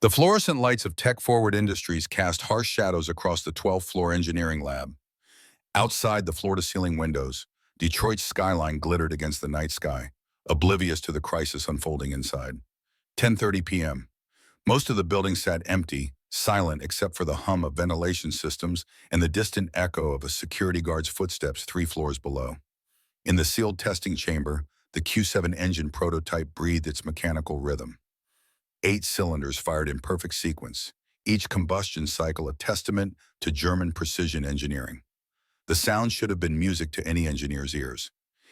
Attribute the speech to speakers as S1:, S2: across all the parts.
S1: The fluorescent lights of tech-forward industries cast harsh shadows across the 12th floor engineering lab. Outside the floor-to-ceiling windows, Detroit's skyline glittered against the night sky, oblivious to the crisis unfolding inside. 10:30 p.m. Most of the building sat empty, silent except for the hum of ventilation systems and the distant echo of a security guard's footsteps 3 floors below. In the sealed testing chamber, the Q7 engine prototype breathed its mechanical rhythm. 8 cylinders fired in perfect sequence, each combustion cycle a testament to German precision engineering. The sound should have been music to any engineer's ears.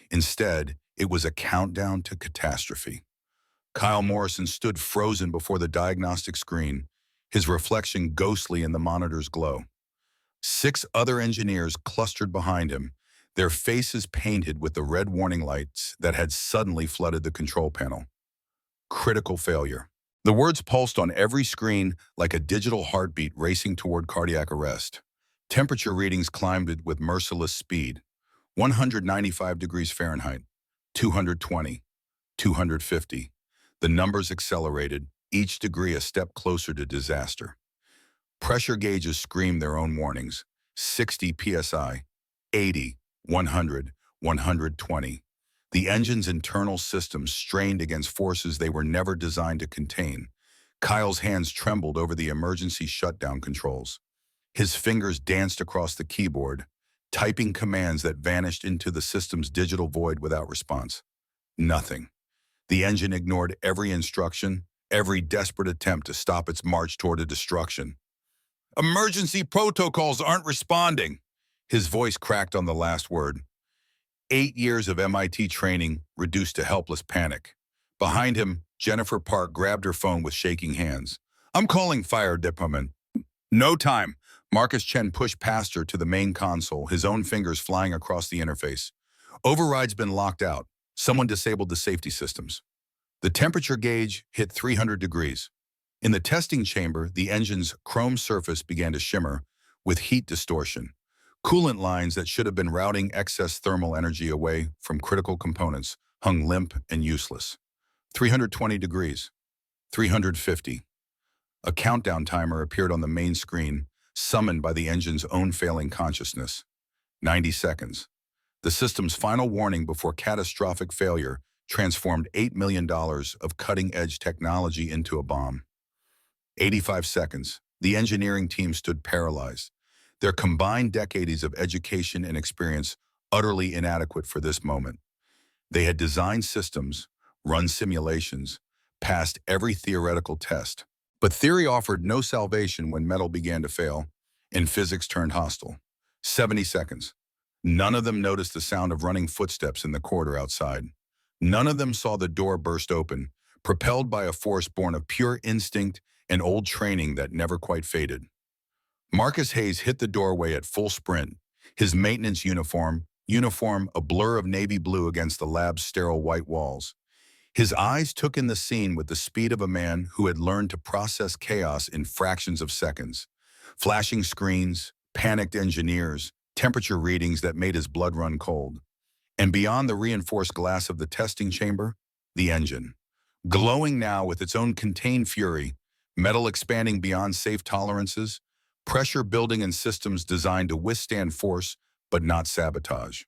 S1: Instead, it was a countdown to catastrophe. Kyle Morrison stood frozen before the diagnostic screen, his reflection ghostly in the monitor's glow. 6 other engineers clustered behind him, their faces painted with the red warning lights that had suddenly flooded the control panel. Critical failure. The words pulsed on every screen like a digital heartbeat racing toward cardiac arrest. Temperature readings climbed with merciless speed. 195 degrees Fahrenheit, 220, 250. The numbers accelerated, each degree a step closer to disaster. Pressure gauges screamed their own warnings. 60 psi, 80, 100, 120. The engine's internal systems strained against forces they were never designed to contain. Kyle's hands trembled over the emergency shutdown controls. His fingers danced across the keyboard, typing commands that vanished into the system's digital void without response. Nothing. The engine ignored every instruction, every desperate attempt to stop its march toward a destruction. "Emergency protocols aren't responding." His voice cracked on the last word. 8 years of MIT training reduced to helpless panic. Behind him, Jennifer Park grabbed her phone with shaking hands. "I'm calling fire department." "No time." Marcus Chen pushed past her to the main console, his own fingers flying across the interface. "Override's been locked out. Someone disabled the safety systems." The temperature gauge hit 300 degrees. In the testing chamber, the engine's chrome surface began to shimmer with heat distortion. Coolant lines that should have been routing excess thermal energy away from critical components hung limp and useless. 320 degrees. 350. A countdown timer appeared on the main screen, summoned by the engine's own failing consciousness. 90 seconds. The system's final warning before catastrophic failure transformed $8 million of cutting-edge technology into a bomb. 85 seconds. The engineering team stood paralyzed, their combined decades of education and experience utterly inadequate for this moment. They had designed systems, run simulations, passed every theoretical test. But theory offered no salvation when metal began to fail and physics turned hostile. 70 seconds. None of them noticed the sound of running footsteps in the corridor outside. None of them saw the door burst open, propelled by a force born of pure instinct and old training that never quite faded. Marcus Hayes hit the doorway at full sprint, his maintenance uniform a blur of navy blue against the lab's sterile white walls. His eyes took in the scene with the speed of a man who had learned to process chaos in fractions of seconds. Flashing screens, panicked engineers, temperature readings that made his blood run cold. And beyond the reinforced glass of the testing chamber, the engine. Glowing now with its own contained fury, metal expanding beyond safe tolerances, pressure building in systems designed to withstand force but not sabotage.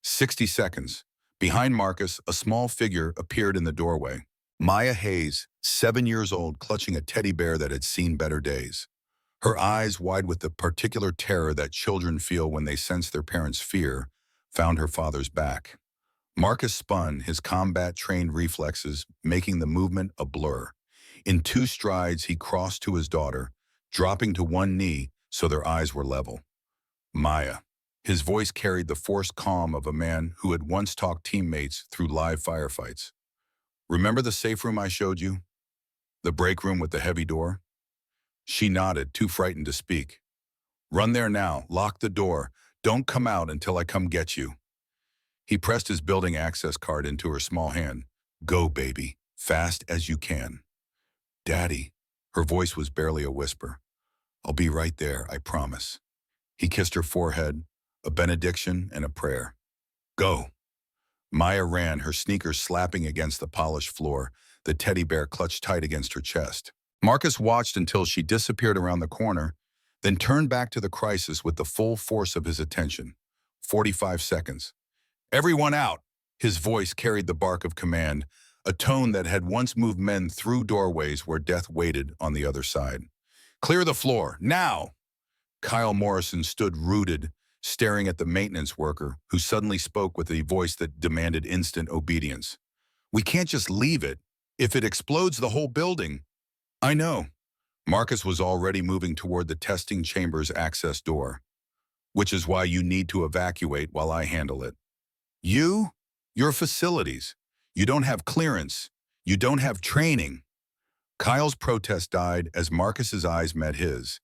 S1: 60 seconds. Behind Marcus, a small figure appeared in the doorway. Maya Hayes, 7 years old, clutching a teddy bear that had seen better days. Her eyes, wide with the particular terror that children feel when they sense their parents' fear, found her father's back. Marcus spun, his combat-trained reflexes making the movement a blur. In 2 strides, he crossed to his daughter, dropping to one knee so their eyes were level. "Maya." His voice carried the forced calm of a man who had once talked teammates through live firefights. "Remember the safe room I showed you? The break room with the heavy door?" She nodded, too frightened to speak. "Run there now, lock the door. Don't come out until I come get you." He pressed his building access card into her small hand. "Go, baby, fast as you can." "Daddy." Her voice was barely a whisper. "I'll be right there, I promise." He kissed her forehead, a benediction and a prayer. "Go." Maya ran, her sneakers slapping against the polished floor, the teddy bear clutched tight against her chest. Marcus watched until she disappeared around the corner, then turned back to the crisis with the full force of his attention. 45 seconds. Everyone out! His voice carried the bark of command, a tone that had once moved men through doorways where death waited on the other side. Clear the floor, now! Kyle Morrison stood rooted, staring at the maintenance worker, who suddenly spoke with a voice that demanded instant obedience. We can't just leave it. If it explodes the whole building. I know. Marcus was already moving toward the testing chamber's access door. Which is why you need to evacuate while I handle it. You? Your facilities. You don't have clearance. You don't have training. Kyle's protest died as Marcus's eyes met his.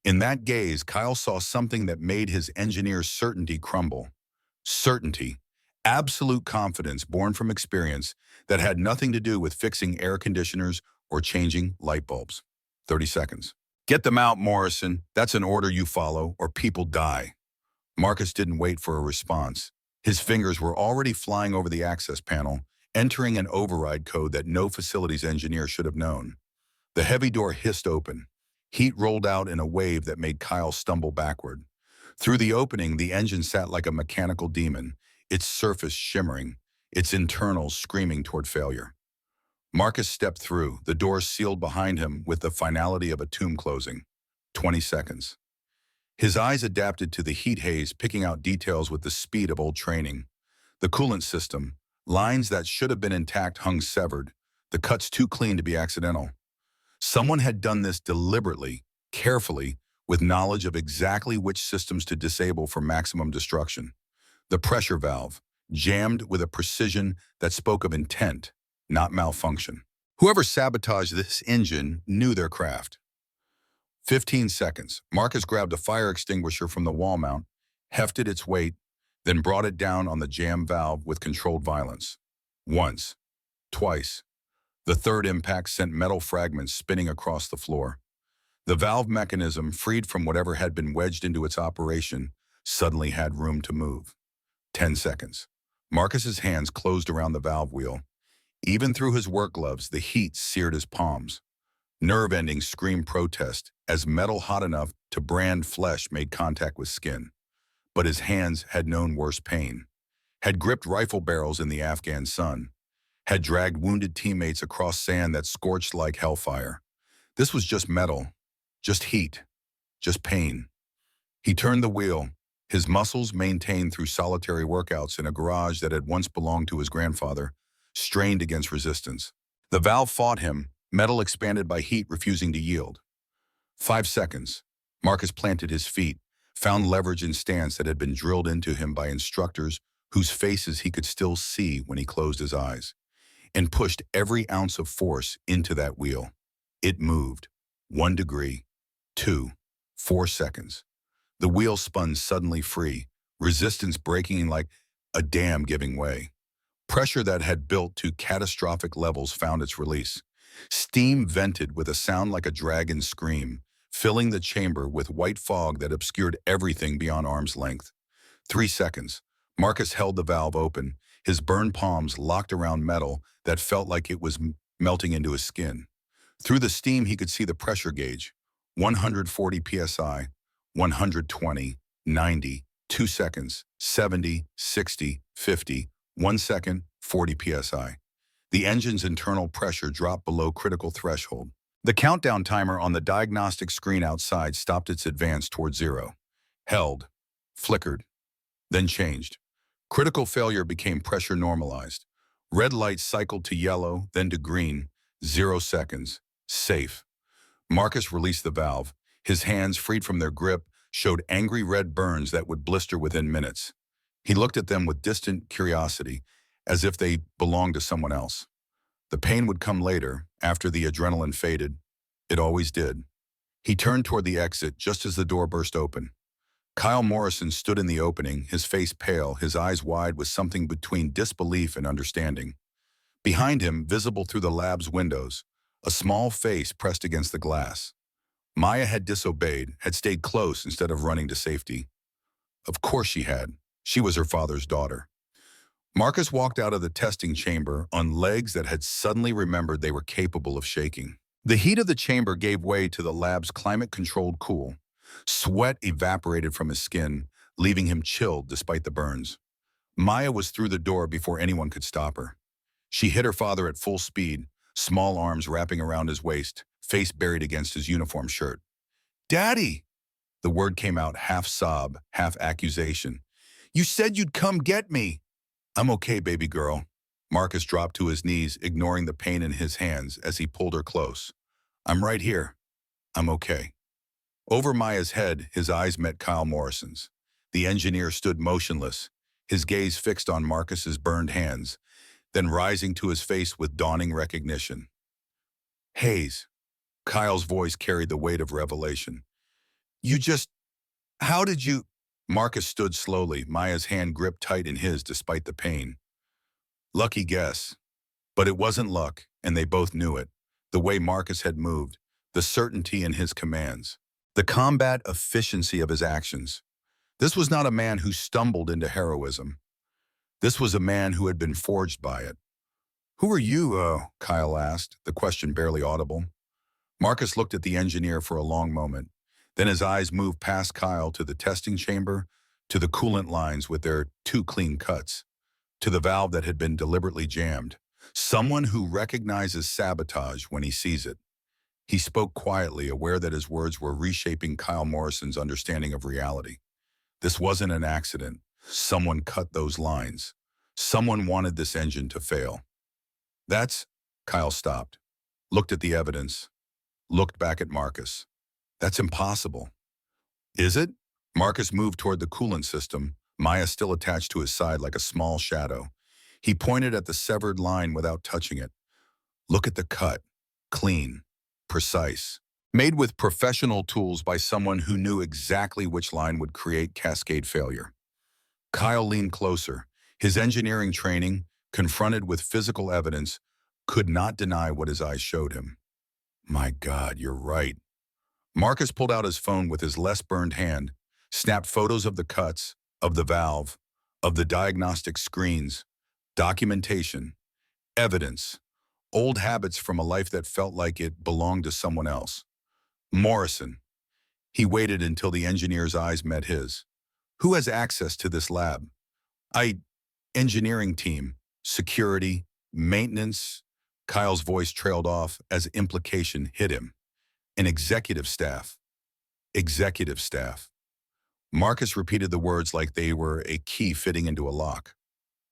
S1: In that gaze, Kyle saw something that made his engineer's certainty crumble. Certainty. Absolute confidence born from experience that had nothing to do with fixing air conditioners or changing light bulbs. 30 seconds. Get them out, Morrison. That's an order you follow, or people die. Marcus didn't wait for a response. His fingers were already flying over the access panel, entering an override code that no facilities engineer should have known. The heavy door hissed open. Heat rolled out in a wave that made Kyle stumble backward. Through the opening, the engine sat like a mechanical demon, its surface shimmering, its internals screaming toward failure. Marcus stepped through, the door sealed behind him with the finality of a tomb closing. 20 seconds. His eyes adapted to the heat haze, picking out details with the speed of old training. The coolant system, lines that should have been intact hung severed, the cuts too clean to be accidental. Someone had done this deliberately, carefully, with knowledge of exactly which systems to disable for maximum destruction. The pressure valve, jammed with a precision that spoke of intent, not malfunction. Whoever sabotaged this engine knew their craft. 15 seconds. Marcus grabbed a fire extinguisher from the wall mount, hefted its weight, then brought it down on the jam valve with controlled violence. Once. Twice. The third impact sent metal fragments spinning across the floor. The valve mechanism, freed from whatever had been wedged into its operation, suddenly had room to move. 10 seconds. Marcus's hands closed around the valve wheel. Even through his work gloves, the heat seared his palms. Nerve endings screamed protest as metal hot enough to brand flesh made contact with skin. But his hands had known worse pain, had gripped rifle barrels in the Afghan sun, had dragged wounded teammates across sand that scorched like hellfire. This was just metal, just heat, just pain. He turned the wheel, his muscles maintained through solitary workouts in a garage that had once belonged to his grandfather, strained against resistance. The valve fought him, metal expanded by heat refusing to yield. 5 seconds. Marcus planted his feet, found leverage in stance that had been drilled into him by instructors whose faces he could still see when he closed his eyes, and pushed every ounce of force into that wheel. It moved. 1 degree. 2. 4 seconds. The wheel spun suddenly free, resistance breaking like a dam giving way. Pressure that had built to catastrophic levels found its release. Steam vented with a sound like a dragon's scream, filling the chamber with white fog that obscured everything beyond arm's length. 3 seconds. Marcus held the valve open, his burned palms locked around metal that felt like it was melting into his skin. Through the steam, he could see the pressure gauge. 140 psi, 120, 90, 2 seconds, 70, 60, 50, 1 second, 40 psi. The engine's internal pressure dropped below critical threshold. The countdown timer on the diagnostic screen outside stopped its advance toward 0. Held, flickered, then changed. Critical failure became pressure normalized. Red light cycled to yellow, then to green. 0 seconds. Safe. Marcus released the valve. His hands, freed from their grip, showed angry red burns that would blister within minutes. He looked at them with distant curiosity, as if they belonged to someone else. The pain would come later, after the adrenaline faded. It always did. He turned toward the exit just as the door burst open. Kyle Morrison stood in the opening, his face pale, his eyes wide with something between disbelief and understanding. Behind him, visible through the lab's windows, a small face pressed against the glass. Maya had disobeyed, had stayed close instead of running to safety. Of course she had. She was her father's daughter. Marcus walked out of the testing chamber on legs that had suddenly remembered they were capable of shaking. The heat of the chamber gave way to the lab's climate-controlled cool. Sweat evaporated from his skin, leaving him chilled despite the burns. Maya was through the door before anyone could stop her. She hit her father at full speed, small arms wrapping around his waist, face buried against his uniform shirt. "Daddy!" The word came out half sob, half accusation. "You said you'd come get me!" "I'm okay, baby girl." Marcus dropped to his knees, ignoring the pain in his hands as he pulled her close. "I'm right here. I'm okay." Over Maya's head, his eyes met Kyle Morrison's. The engineer stood motionless, his gaze fixed on Marcus's burned hands, then rising to his face with dawning recognition. "Hayes." Kyle's voice carried the weight of revelation. "You just... How did you..." Marcus stood slowly, Maya's hand gripped tight in his despite the pain. "Lucky guess." But it wasn't luck, and they both knew it. The way Marcus had moved, the certainty in his commands, the combat efficiency of his actions. This was not a man who stumbled into heroism. This was a man who had been forged by it. "Who are you, Kyle asked, the question barely audible. Marcus looked at the engineer for a long moment. Then his eyes moved past Kyle to the testing chamber, to the coolant lines with their two clean cuts, to the valve that had been deliberately jammed. Someone who recognizes sabotage when he sees it. He spoke quietly, aware that his words were reshaping Kyle Morrison's understanding of reality. This wasn't an accident. Someone cut those lines. Someone wanted this engine to fail. "That's..." Kyle stopped, looked at the evidence, looked back at Marcus. "That's impossible." "Is it?" Marcus moved toward the coolant system, Maya still attached to his side like a small shadow. He pointed at the severed line without touching it. "Look at the cut. Clean. Precise. Made with professional tools by someone who knew exactly which line would create cascade failure." Kyle leaned closer. His engineering training, confronted with physical evidence, could not deny what his eyes showed him. "My God, you're right." Marcus pulled out his phone with his less burned hand, snapped photos of the cuts, of the valve, of the diagnostic screens, documentation, evidence, old habits from a life that felt like it belonged to someone else. "Morrison." He waited until the engineer's eyes met his. "Who has access to this lab?" "I... engineering team, security, maintenance." Kyle's voice trailed off as implication hit him. "An executive staff." "Executive staff." Marcus repeated the words like they were a key fitting into a lock.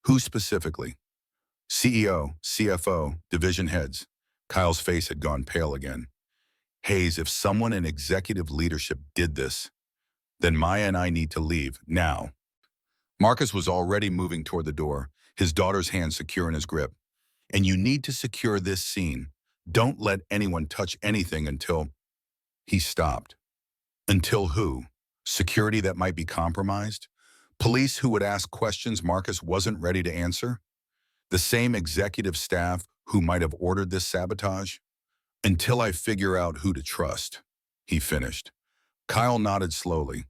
S1: "Who specifically?" "CEO, CFO, division heads." Kyle's face had gone pale again. "Hayes, if someone in executive leadership did this, then Maya and I need to leave, now." Marcus was already moving toward the door, his daughter's hand secure in his grip. "And you need to secure this scene. Don't let anyone touch anything until..." He stopped. Until who? Security that might be compromised? Police who would ask questions Marcus wasn't ready to answer? The same executive staff who might have ordered this sabotage? "Until I figure out who to trust," he finished. Kyle nodded slowly.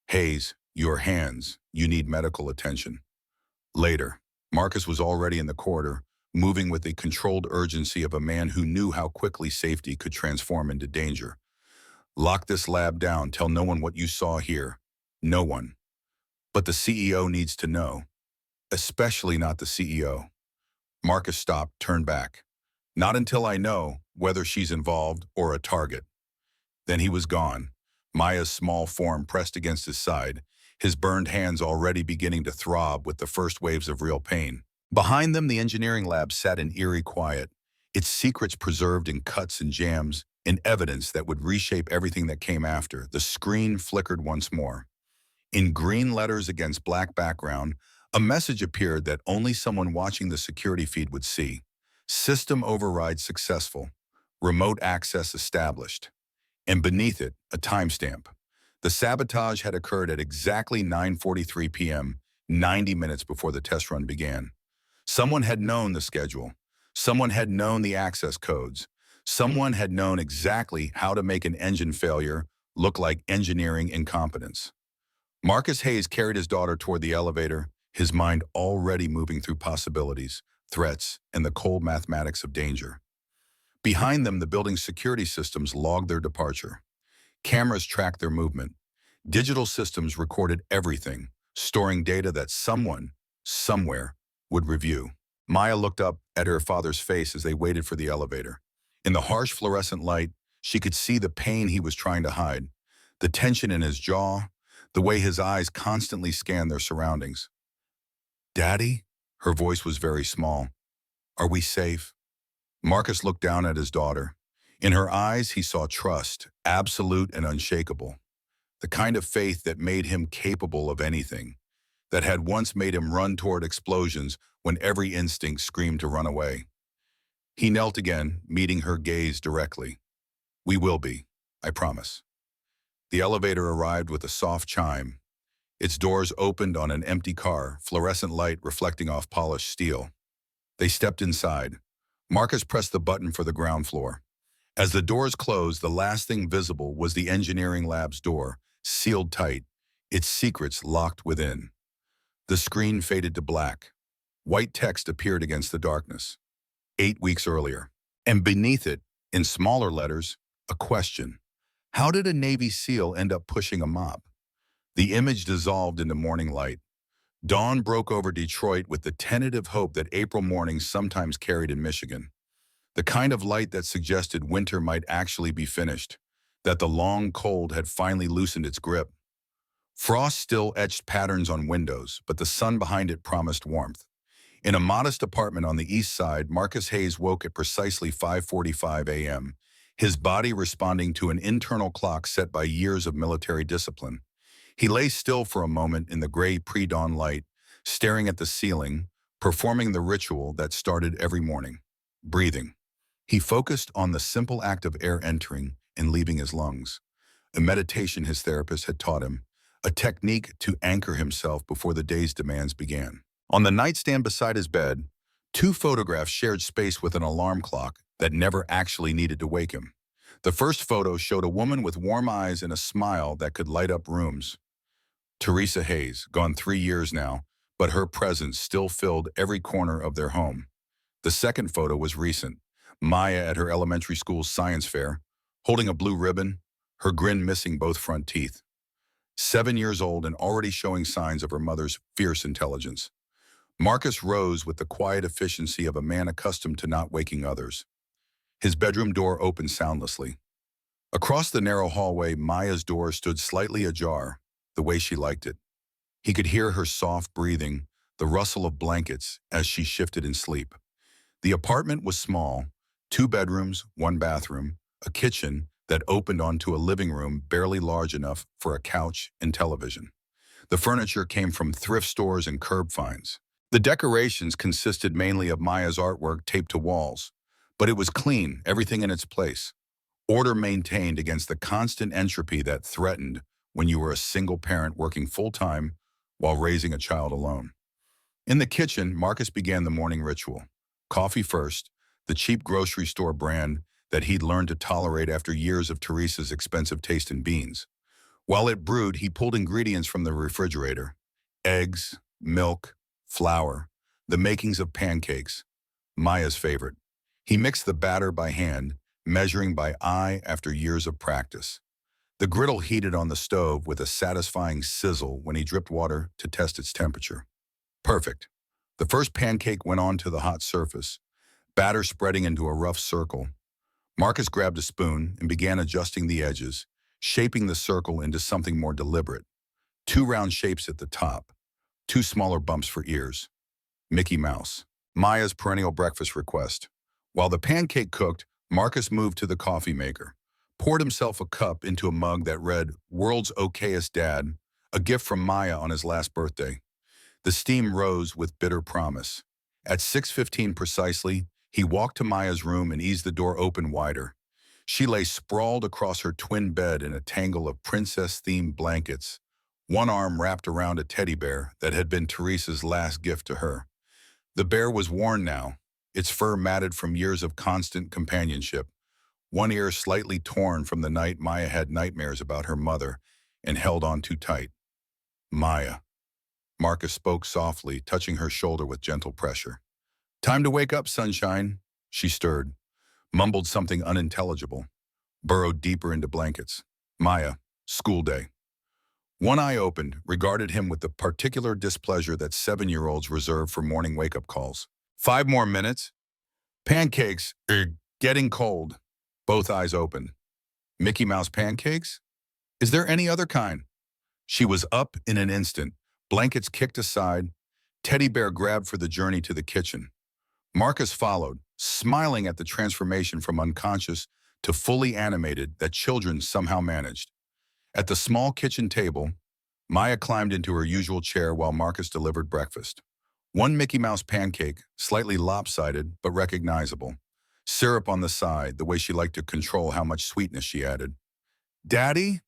S1: "Hayes, your hands. You need medical attention." Later, Marcus was already in the corridor, moving with the controlled urgency of a man who knew how quickly safety could transform into danger. "Lock this lab down. Tell no one what you saw here. No one. But the CEO needs to know. Especially not the CEO." Marcus stopped, turned back. "Not until I know whether she's involved or a target." Then he was gone, Maya's small form pressed against his side, his burned hands already beginning to throb with the first waves of real pain. Behind them, the engineering lab sat in eerie quiet, its secrets preserved in cuts and jams, in evidence that would reshape everything that came after. The screen flickered once more. In green letters against black background, a message appeared that only someone watching the security feed would see. "System override successful. Remote access established." And beneath it, a timestamp. The sabotage had occurred at exactly 9:43 p.m., 90 minutes before the test run began. Someone had known the schedule. Someone had known the access codes. Someone had known exactly how to make an engine failure look like engineering incompetence. Marcus Hayes carried his daughter toward the elevator, his mind already moving through possibilities, threats, and the cold mathematics of danger. Behind them, the building's security systems logged their departure. Cameras tracked their movement. Digital systems recorded everything, storing data that someone, somewhere, would review. Maya looked up at her father's face as they waited for the elevator. In the harsh fluorescent light, she could see the pain he was trying to hide, the tension in his jaw, the way his eyes constantly scanned their surroundings. "Daddy?" Her voice was very small. "Are we safe?" Marcus looked down at his daughter. In her eyes, he saw trust, absolute and unshakable. The kind of faith that made him capable of anything, that had once made him run toward explosions when every instinct screamed to run away. He knelt again, meeting her gaze directly. "We will be, I promise." The elevator arrived with a soft chime. Its doors opened on an empty car, fluorescent light reflecting off polished steel. They stepped inside. Marcus pressed the button for the ground floor. As the doors closed, the last thing visible was the engineering lab's door, sealed tight, its secrets locked within. The screen faded to black. White text appeared against the darkness. 8 weeks earlier. And beneath it, in smaller letters, a question. How did a Navy SEAL end up pushing a mop? The image dissolved into morning light. Dawn broke over Detroit with the tentative hope that April mornings sometimes carried in Michigan. The kind of light that suggested winter might actually be finished, that the long cold had finally loosened its grip. Frost still etched patterns on windows, but the sun behind it promised warmth. In a modest apartment on the east side, Marcus Hayes woke at precisely 5:45 a.m., his body responding to an internal clock set by years of military discipline. He lay still for a moment in the gray pre-dawn light, staring at the ceiling, performing the ritual that started every morning: breathing. He focused on the simple act of air entering and leaving his lungs, a meditation his therapist had taught him, a technique to anchor himself before the day's demands began. On the nightstand beside his bed, 2 photographs shared space with an alarm clock that never actually needed to wake him. The first photo showed a woman with warm eyes and a smile that could light up rooms. Teresa Hayes, gone 3 years now, but her presence still filled every corner of their home. The second photo was recent. Maya at her elementary school's science fair, holding a blue ribbon, her grin missing both front teeth. 7 years old and already showing signs of her mother's fierce intelligence. Marcus rose with the quiet efficiency of a man accustomed to not waking others. His bedroom door opened soundlessly. Across the narrow hallway, Maya's door stood slightly ajar, the way she liked it. He could hear her soft breathing, the rustle of blankets as she shifted in sleep. The apartment was small, 2 bedrooms, 1 bathroom, a kitchen that opened onto a living room barely large enough for a couch and television. The furniture came from thrift stores and curb finds. The decorations consisted mainly of Maya's artwork taped to walls, but it was clean, everything in its place. Order maintained against the constant entropy that threatened when you were a single parent working full-time while raising a child alone. In the kitchen, Marcus began the morning ritual. Coffee first, the cheap grocery store brand that he'd learned to tolerate after years of Teresa's expensive taste in beans. While it brewed, he pulled ingredients from the refrigerator: eggs, milk, flour, the makings of pancakes, Maya's favorite. He mixed the batter by hand, measuring by eye after years of practice. The griddle heated on the stove with a satisfying sizzle when he dripped water to test its temperature. Perfect. The first pancake went onto the hot surface, batter spreading into a rough circle. Marcus grabbed a spoon and began adjusting the edges, shaping the circle into something more deliberate. 2 round shapes at the top, 2 smaller bumps for ears. Mickey Mouse, Maya's perennial breakfast request. While the pancake cooked, Marcus moved to the coffee maker, poured himself a cup into a mug that read, "World's Okayest Dad," a gift from Maya on his last birthday. The steam rose with bitter promise. At 6:15 precisely, he walked to Maya's room and eased the door open wider. She lay sprawled across her twin bed in a tangle of princess-themed blankets, one arm wrapped around a teddy bear that had been Teresa's last gift to her. The bear was worn now, its fur matted from years of constant companionship, one ear slightly torn from the night Maya had nightmares about her mother and held on too tight. "Maya." Marcus spoke softly, touching her shoulder with gentle pressure. "Time to wake up, sunshine." She stirred. mumbled something unintelligible, burrowed deeper into blankets. Maya, school day. One eye opened, regarded him with the particular displeasure that 7-year-olds reserve for morning wake-up calls. 5 more minutes? Pancakes are getting cold. Both eyes open. Mickey Mouse pancakes? Is there any other kind? She was up in an instant, blankets kicked aside, teddy bear grabbed for the journey to the kitchen. Marcus followed, smiling at the transformation from unconscious to fully animated that children somehow managed. At the small kitchen table, Maya climbed into her usual chair while Marcus delivered breakfast. One Mickey Mouse pancake, slightly lopsided but recognizable. Syrup on the side, the way she liked to control how much sweetness she added. Daddy?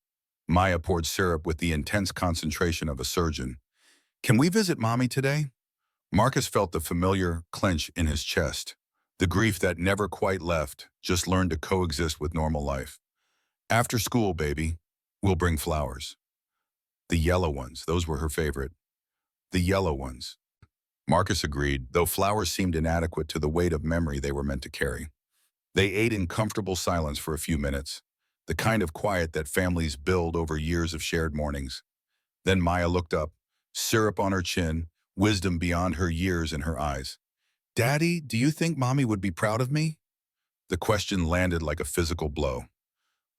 S1: Maya poured syrup with the intense concentration of a surgeon. Can we visit Mommy today? Marcus felt the familiar clench in his chest. The grief that never quite left, just learned to coexist with normal life. After school, baby, we'll bring flowers. The yellow ones, those were her favorite. The yellow ones. Marcus agreed, though flowers seemed inadequate to the weight of memory they were meant to carry. They ate in comfortable silence for a few minutes, the kind of quiet that families build over years of shared mornings. Then Maya looked up, syrup on her chin, wisdom beyond her years in her eyes. Daddy, do you think Mommy would be proud of me? The question landed like a physical blow.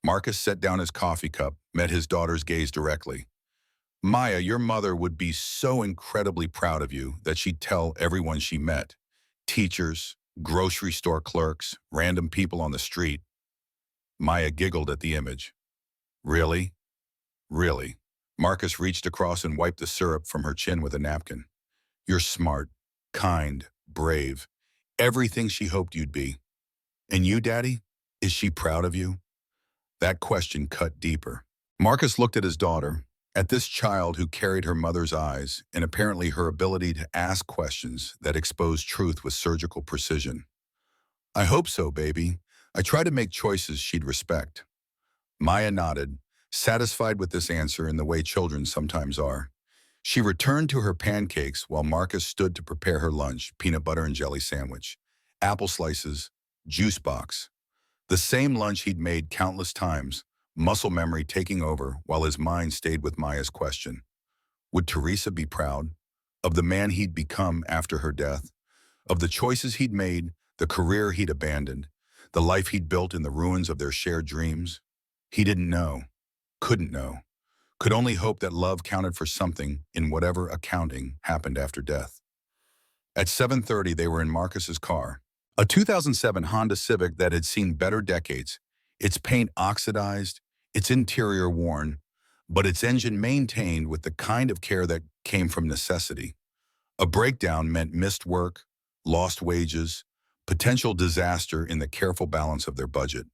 S1: Marcus set down his coffee cup, met his daughter's gaze directly. Maya, your mother would be so incredibly proud of you that she'd tell everyone she met. Teachers, grocery store clerks, random people on the street. Maya giggled at the image. Really? Really? Marcus reached across and wiped the syrup from her chin with a napkin. You're smart, kind, brave, everything she hoped you'd be. And you, Daddy? Is she proud of you? That question cut deeper. Marcus looked at his daughter, at this child who carried her mother's eyes and apparently her ability to ask questions that exposed truth with surgical precision. I hope so, baby. I try to make choices she'd respect. Maya nodded, satisfied with this answer in the way children sometimes are. She returned to her pancakes while Marcus stood to prepare her lunch, peanut butter and jelly sandwich, apple slices, juice box. The same lunch he'd made countless times, muscle memory taking over while his mind stayed with Maya's question. Would Teresa be proud of the man he'd become after her death, of the choices he'd made, the career he'd abandoned, the life he'd built in the ruins of their shared dreams? He didn't know, couldn't know, could only hope that love counted for something in whatever accounting happened after death. At 7:30, they were in Marcus's car, a 2007 Honda Civic that had seen better decades, its paint oxidized, its interior worn, but its engine maintained with the kind of care that came from necessity. A breakdown meant missed work, lost wages, potential disaster in the careful balance of their budget.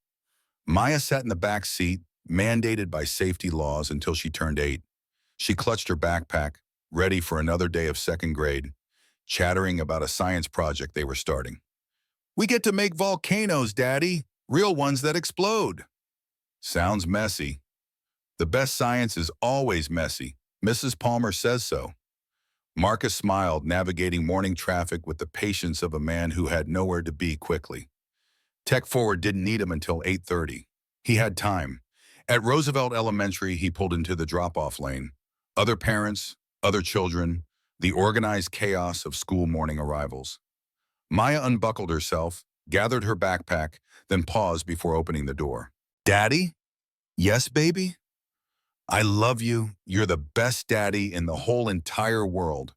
S1: Maya sat in the back seat, mandated by safety laws until she turned 8. She clutched her backpack, ready for another day of second grade, chattering about a science project they were starting. We get to make volcanoes, Daddy, real ones that explode. Sounds messy. The best science is always messy. Mrs. Palmer says so. Marcus smiled, navigating morning traffic with the patience of a man who had nowhere to be quickly. Tech Forward didn't need him until 8:30. He had time. At Roosevelt Elementary, he pulled into the drop-off lane. Other parents, other children, the organized chaos of school morning arrivals. Maya unbuckled herself, gathered her backpack, then paused before opening the door. Daddy? Yes, baby? I love you. You're the best daddy in the whole entire world.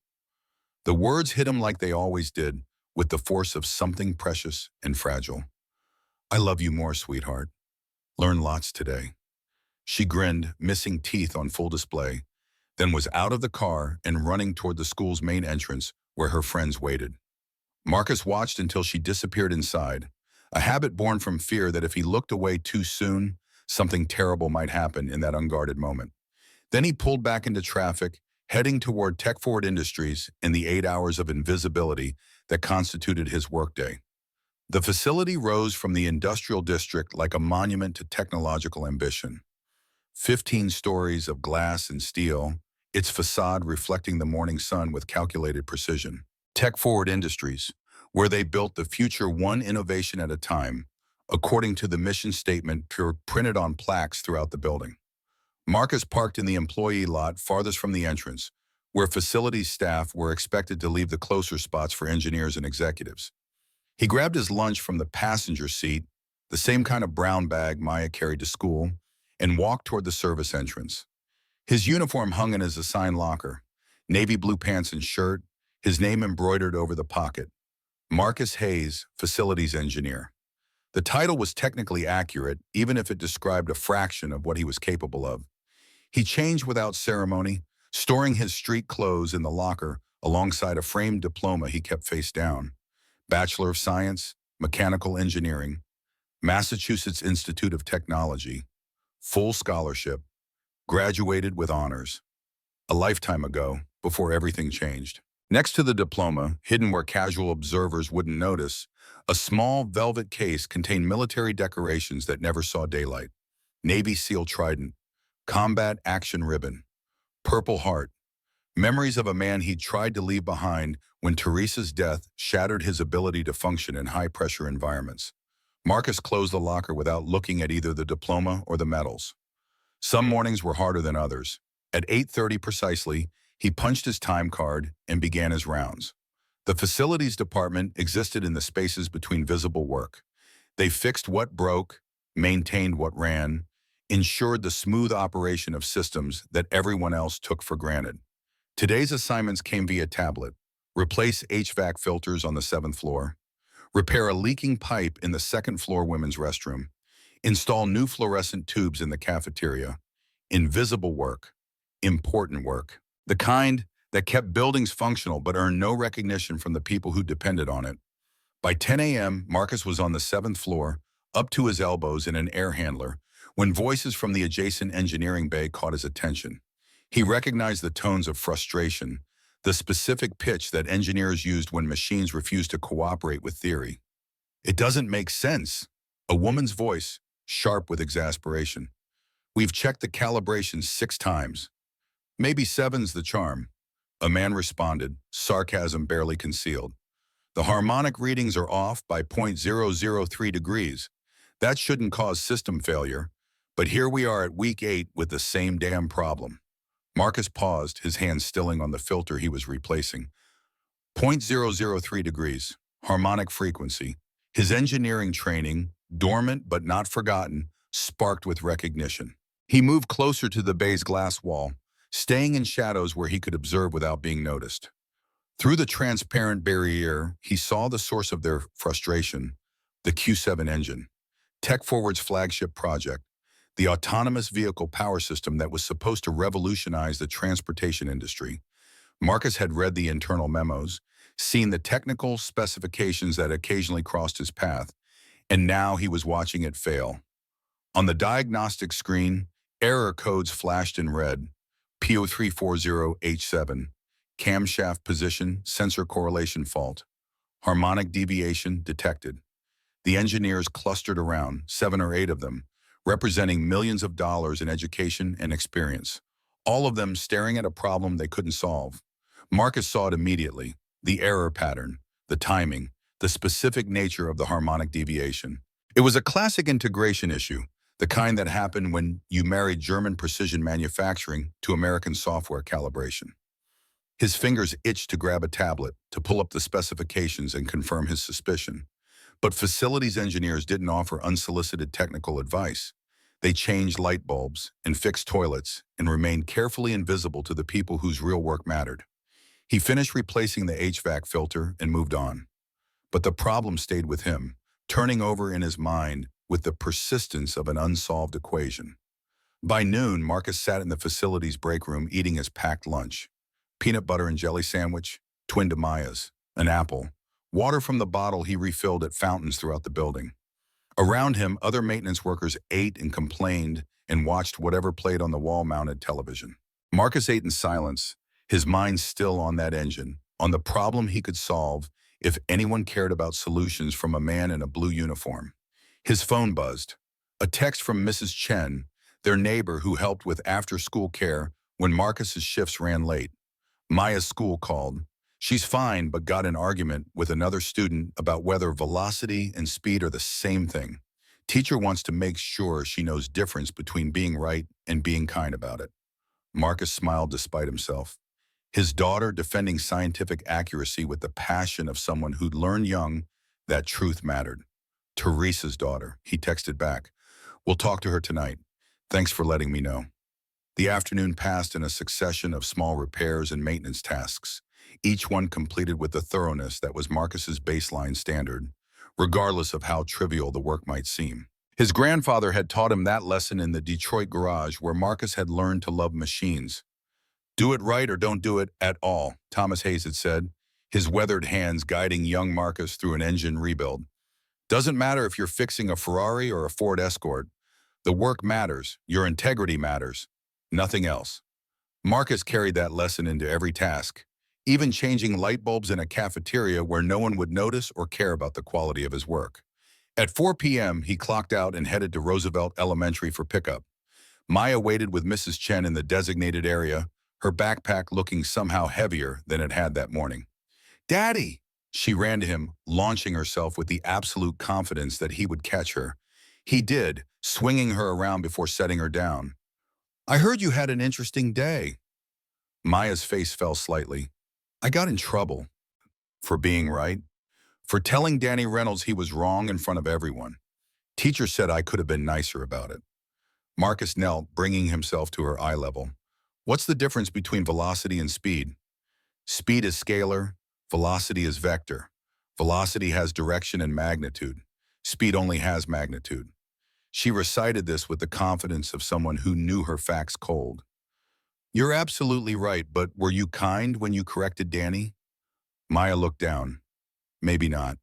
S1: The words hit him like they always did, with the force of something precious and fragile. I love you more, sweetheart. Learn lots today. She grinned, missing teeth on full display, then was out of the car and running toward the school's main entrance where her friends waited. Marcus watched until she disappeared inside, a habit born from fear that if he looked away too soon, something terrible might happen in that unguarded moment. Then he pulled back into traffic, heading toward Tech Forward Industries in the 8 hours of invisibility that constituted his workday. The facility rose from the industrial district like a monument to technological ambition. 15 stories of glass and steel, its facade reflecting the morning sun with calculated precision. Tech Forward Industries, where they built the future one innovation at a time, according to the mission statement printed on plaques throughout the building. Marcus parked in the employee lot farthest from the entrance, where facilities staff were expected to leave the closer spots for engineers and executives. He grabbed his lunch from the passenger seat, the same kind of brown bag Maya carried to school, and walked toward the service entrance. His uniform hung in his assigned locker, navy blue pants and shirt, his name embroidered over the pocket. Marcus Hayes, Facilities Engineer. The title was technically accurate, even if it described a fraction of what he was capable of. He changed without ceremony, storing his street clothes in the locker alongside a framed diploma he kept face down. Bachelor of Science, Mechanical Engineering, Massachusetts Institute of Technology, full scholarship, graduated with honors. A lifetime ago, before everything changed. Next to the diploma, hidden where casual observers wouldn't notice, a small velvet case contained military decorations that never saw daylight. Navy SEAL Trident, Combat Action Ribbon, Purple Heart, memories of a man he'd tried to leave behind when Teresa's death shattered his ability to function in high-pressure environments. Marcus closed the locker without looking at either the diploma or the medals. Some mornings were harder than others. At 8:30 precisely, he punched his time card and began his rounds. The facilities department existed in the spaces between visible work. They fixed what broke, maintained what ran, ensured the smooth operation of systems that everyone else took for granted. Today's assignments came via tablet. Replace HVAC filters on the 7th floor. Repair a leaking pipe in the 2nd floor women's restroom. Install new fluorescent tubes in the cafeteria. Invisible work. Important work. The kind that kept buildings functional but earned no recognition from the people who depended on it. By 10 a.m., Marcus was on the 7th floor, up to his elbows in an air handler, when voices from the adjacent engineering bay caught his attention. He recognized the tones of frustration, the specific pitch that engineers used when machines refused to cooperate with theory. "It doesn't make sense." A woman's voice, sharp with exasperation. "We've checked the calibration 6 times. Maybe 7's the charm." A man responded, sarcasm barely concealed. "The harmonic readings are off by 0.003 degrees. That shouldn't cause system failure. But here we are at week 8 with the same damn problem." Marcus paused, his hand stilling on the filter he was replacing. 0.003 degrees, harmonic frequency. His engineering training, dormant but not forgotten, sparked with recognition. He moved closer to the bay's glass wall, staying in shadows where he could observe without being noticed. Through the transparent barrier, he saw the source of their frustration, the Q7 engine, Tech Forward's flagship project, the autonomous vehicle power system that was supposed to revolutionize the transportation industry. Marcus had read the internal memos, seen the technical specifications that occasionally crossed his path, and now he was watching it fail. On the diagnostic screen, error codes flashed in red. P0340H7, camshaft position, sensor correlation fault. Harmonic deviation detected. The engineers clustered around, 7 or 8 of them, representing millions of dollars in education and experience, all of them staring at a problem they couldn't solve. Marcus saw it immediately, the error pattern, the timing, the specific nature of the harmonic deviation. It was a classic integration issue, the kind that happened when you married German precision manufacturing to American software calibration. His fingers itched to grab a tablet, to pull up the specifications and confirm his suspicion. But facilities engineers didn't offer unsolicited technical advice. They changed light bulbs and fixed toilets and remained carefully invisible to the people whose real work mattered. He finished replacing the HVAC filter and moved on. But the problem stayed with him, turning over in his mind with the persistence of an unsolved equation. By noon, Marcus sat in the facility's break room eating his packed lunch. Peanut butter and jelly sandwich, twin to Maya's, an apple, water from the bottle he refilled at fountains throughout the building. Around him, other maintenance workers ate and complained and watched whatever played on the wall-mounted television. Marcus ate in silence, his mind still on that engine, on the problem he could solve if anyone cared about solutions from a man in a blue uniform. His phone buzzed. A text from Mrs. Chen, their neighbor who helped with after-school care when Marcus's shifts ran late. Maya's school called. She's fine, but got an argument with another student about whether velocity and speed are the same thing. Teacher wants to make sure she knows difference between being right and being kind about it. Marcus smiled despite himself. His daughter defending scientific accuracy with the passion of someone who'd learned young that truth mattered. Teresa's daughter, he texted back. We'll talk to her tonight. Thanks for letting me know. The afternoon passed in a succession of small repairs and maintenance tasks, each one completed with the thoroughness that was Marcus's baseline standard, regardless of how trivial the work might seem. His grandfather had taught him that lesson in the Detroit garage where Marcus had learned to love machines. Do it right or don't do it at all, Thomas Hayes had said, his weathered hands guiding young Marcus through an engine rebuild. Doesn't matter if you're fixing a Ferrari or a Ford Escort. The work matters, your integrity matters, nothing else. Marcus carried that lesson into every task, even changing light bulbs in a cafeteria where no one would notice or care about the quality of his work. At 4 p.m., he clocked out and headed to Roosevelt Elementary for pickup. Maya waited with Mrs. Chen in the designated area, her backpack looking somehow heavier than it had that morning. Daddy! She ran to him, launching herself with the absolute confidence that he would catch her. He did, swinging her around before setting her down. I heard you had an interesting day. Maya's face fell slightly. I got in trouble. For being right. For telling Danny Reynolds he was wrong in front of everyone. Teacher said I could have been nicer about it. Marcus knelt, bringing himself to her eye level. What's the difference between velocity and speed? Speed is scalar, velocity is vector. Velocity has direction and magnitude. Speed only has magnitude. She recited this with the confidence of someone who knew her facts cold. You're absolutely right, but were you kind when you corrected Danny? Maya looked down. Maybe not.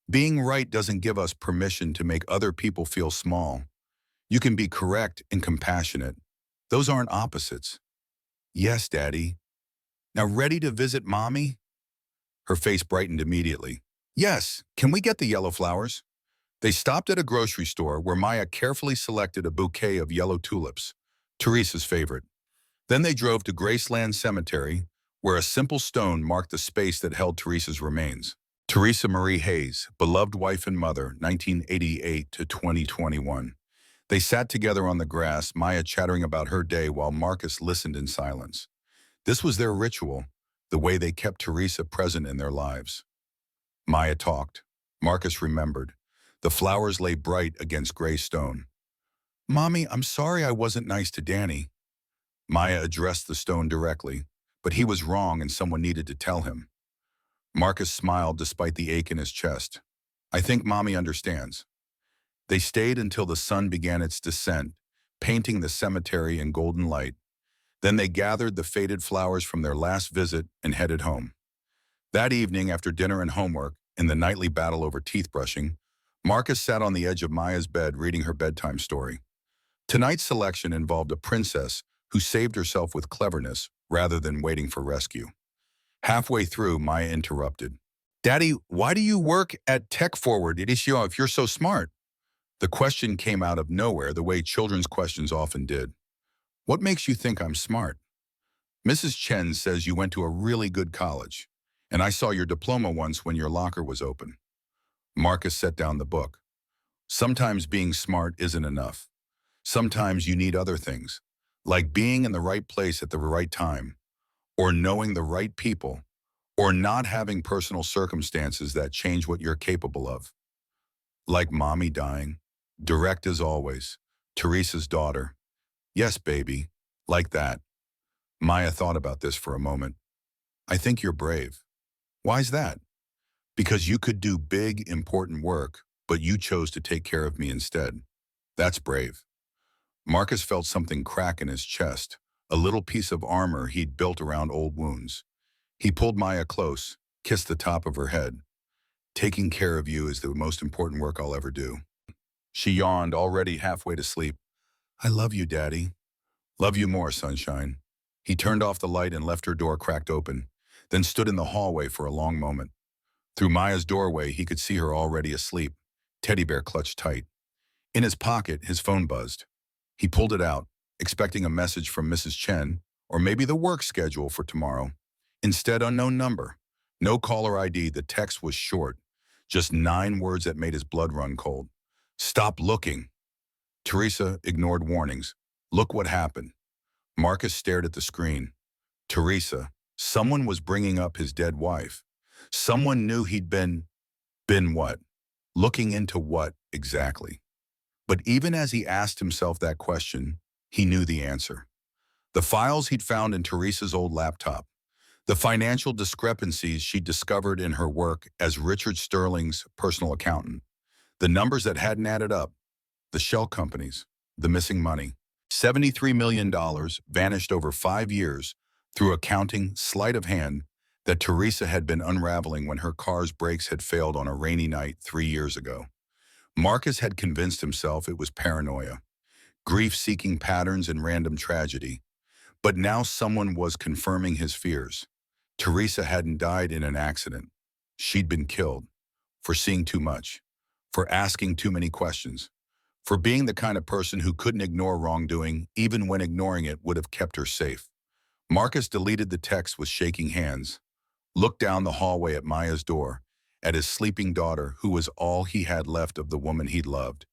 S1: Being right doesn't give us permission to make other people feel small. You can be correct and compassionate. Those aren't opposites. Yes, Daddy. Now ready to visit Mommy? Her face brightened immediately. Yes, can we get the yellow flowers? They stopped at a grocery store where Maya carefully selected a bouquet of yellow tulips, Teresa's favorite. Then they drove to Graceland Cemetery, where a simple stone marked the space that held Teresa's remains. Teresa Marie Hayes, beloved wife and mother, 1988 to 2021. They sat together on the grass, Maya chattering about her day while Marcus listened in silence. This was their ritual, the way they kept Teresa present in their lives. Maya talked. Marcus remembered. The flowers lay bright against gray stone. Mommy, I'm sorry I wasn't nice to Danny. Maya addressed the stone directly, but he was wrong and someone needed to tell him. Marcus smiled despite the ache in his chest. I think Mommy understands. They stayed until the sun began its descent, painting the cemetery in golden light. Then they gathered the faded flowers from their last visit and headed home. That evening, after dinner and homework, in the nightly battle over teeth brushing, Marcus sat on the edge of Maya's bed reading her bedtime story. Tonight's selection involved a princess who saved herself with cleverness rather than waiting for rescue. Halfway through, Maya interrupted. Daddy, why do you work at Tech Forward if you're so smart? The question came out of nowhere the way children's questions often did. What makes you think I'm smart? Mrs. Chen says you went to a really good college, and I saw your diploma once when your locker was open. Marcus set down the book. Sometimes being smart isn't enough. Sometimes you need other things, like being in the right place at the right time, or knowing the right people, or not having personal circumstances that change what you're capable of. Like Mommy dying, direct as always, Teresa's daughter. Yes, baby, like that. Maya thought about this for a moment. I think you're brave. Why's that? Because you could do big, important work, but you chose to take care of me instead. That's brave. Marcus felt something crack in his chest, a little piece of armor he'd built around old wounds. He pulled Maya close, kissed the top of her head. Taking care of you is the most important work I'll ever do. She yawned, already halfway to sleep. I love you, Daddy. Love you more, sunshine. He turned off the light and left her door cracked open, then stood in the hallway for a long moment. Through Maya's doorway, he could see her already asleep, teddy bear clutched tight. In his pocket, his phone buzzed. He pulled it out, expecting a message from Mrs. Chen, or maybe the work schedule for tomorrow. Instead, unknown number. No caller ID, the text was short. Just 9 words that made his blood run cold. Stop looking. Teresa ignored warnings. Look what happened. Marcus stared at the screen. Teresa, someone was bringing up his dead wife. Someone knew he'd been what? Looking into what exactly? But even as he asked himself that question, he knew the answer. The files he'd found in Teresa's old laptop, the financial discrepancies she'd discovered in her work as Richard Sterling's personal accountant, the numbers that hadn't added up, the shell companies, the missing money. $73 million dollars vanished over 5 years through accounting sleight of hand that Teresa had been unraveling when her car's brakes had failed on a rainy night 3 years ago. Marcus had convinced himself it was paranoia, grief-seeking patterns and random tragedy. But now someone was confirming his fears. Teresa hadn't died in an accident. She'd been killed for seeing too much, for asking too many questions, for being the kind of person who couldn't ignore wrongdoing even when ignoring it would have kept her safe. Marcus deleted the text with shaking hands, looked down the hallway at Maya's door, at his sleeping daughter who was all he had left of the woman he'd loved.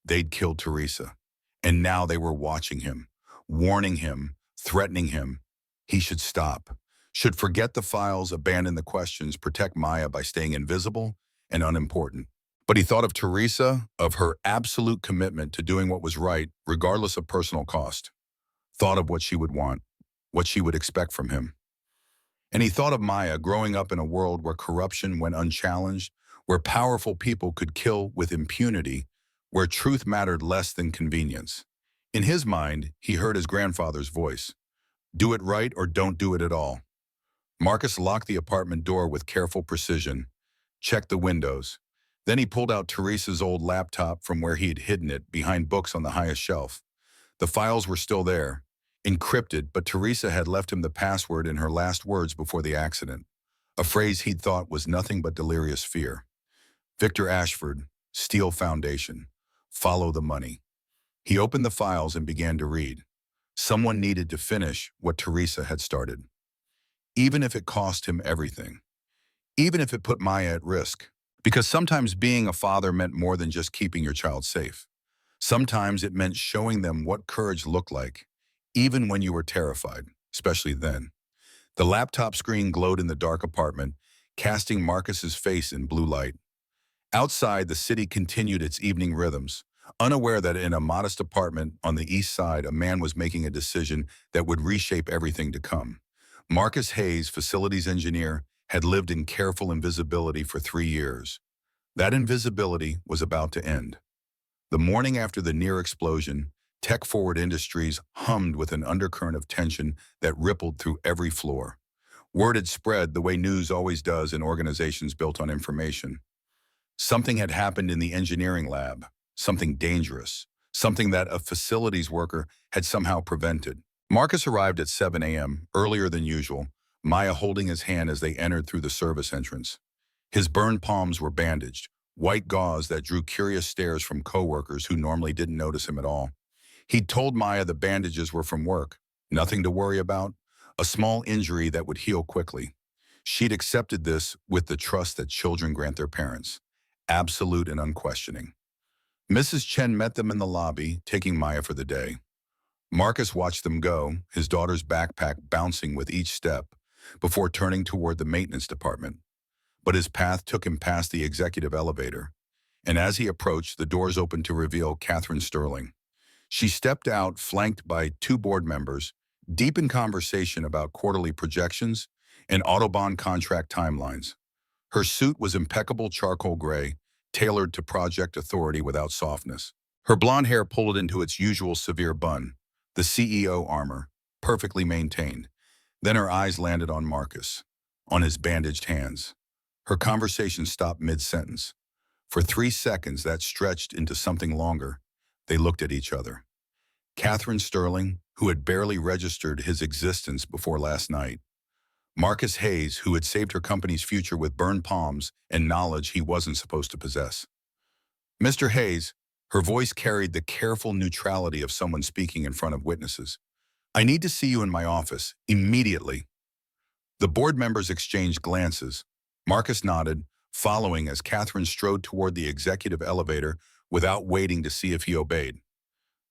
S1: They'd killed Teresa, and now they were watching him, warning him, threatening him. He should stop, should forget the files, abandon the questions, protect Maya by staying invisible and unimportant. But he thought of Teresa, of her absolute commitment to doing what was right, regardless of personal cost. Thought of what she would want, what she would expect from him. And he thought of Maya growing up in a world where corruption went unchallenged, where powerful people could kill with impunity, where truth mattered less than convenience. In his mind, he heard his grandfather's voice. Do it right or don't do it at all. Marcus locked the apartment door with careful precision, checked the windows. Then he pulled out Teresa's old laptop from where he had hidden it behind books on the highest shelf. The files were still there, encrypted, but Teresa had left him the password in her last words before the accident, a phrase he'd thought was nothing but delirious fear. Victor Ashford, Steel Foundation, follow the money. He opened the files and began to read. Someone needed to finish what Teresa had started, even if it cost him everything, even if it put Maya at risk. Because sometimes being a father meant more than just keeping your child safe. Sometimes it meant showing them what courage looked like, even when you were terrified, especially then. The laptop screen glowed in the dark apartment, casting Marcus's face in blue light. Outside, the city continued its evening rhythms, unaware that in a modest apartment on the east side, a man was making a decision that would reshape everything to come. Marcus Hayes, facilities engineer, had lived in careful invisibility for 3 years. That invisibility was about to end. The morning after the near explosion, Tech Forward Industries hummed with an undercurrent of tension that rippled through every floor. Word had spread the way news always does in organizations built on information. Something had happened in the engineering lab, something dangerous, something that a facilities worker had somehow prevented. Marcus arrived at 7 a.m., earlier than usual, Maya holding his hand as they entered through the service entrance. His burned palms were bandaged, white gauze that drew curious stares from coworkers who normally didn't notice him at all. He'd told Maya the bandages were from work, nothing to worry about, a small injury that would heal quickly. She'd accepted this with the trust that children grant their parents, absolute and unquestioning. Mrs. Chen met them in the lobby, taking Maya for the day. Marcus watched them go, his daughter's backpack bouncing with each step, before turning toward the maintenance department. But his path took him past the executive elevator, and as he approached, the doors opened to reveal Catherine Sterling. She stepped out, flanked by 2 board members, deep in conversation about quarterly projections and Autobahn contract timelines. Her suit was impeccable charcoal gray, tailored to project authority without softness. Her blonde hair pulled into its usual severe bun, the CEO armor, perfectly maintained. Then her eyes landed on Marcus, on his bandaged hands. Her conversation stopped mid-sentence. For 3 seconds that stretched into something longer. They looked at each other. Catherine Sterling, who had barely registered his existence before last night. Marcus Hayes, who had saved her company's future with burned palms and knowledge he wasn't supposed to possess. Mr. Hayes, her voice carried the careful neutrality of someone speaking in front of witnesses. I need to see you in my office, immediately. The board members exchanged glances. Marcus nodded, following as Catherine strode toward the executive elevator without waiting to see if he obeyed.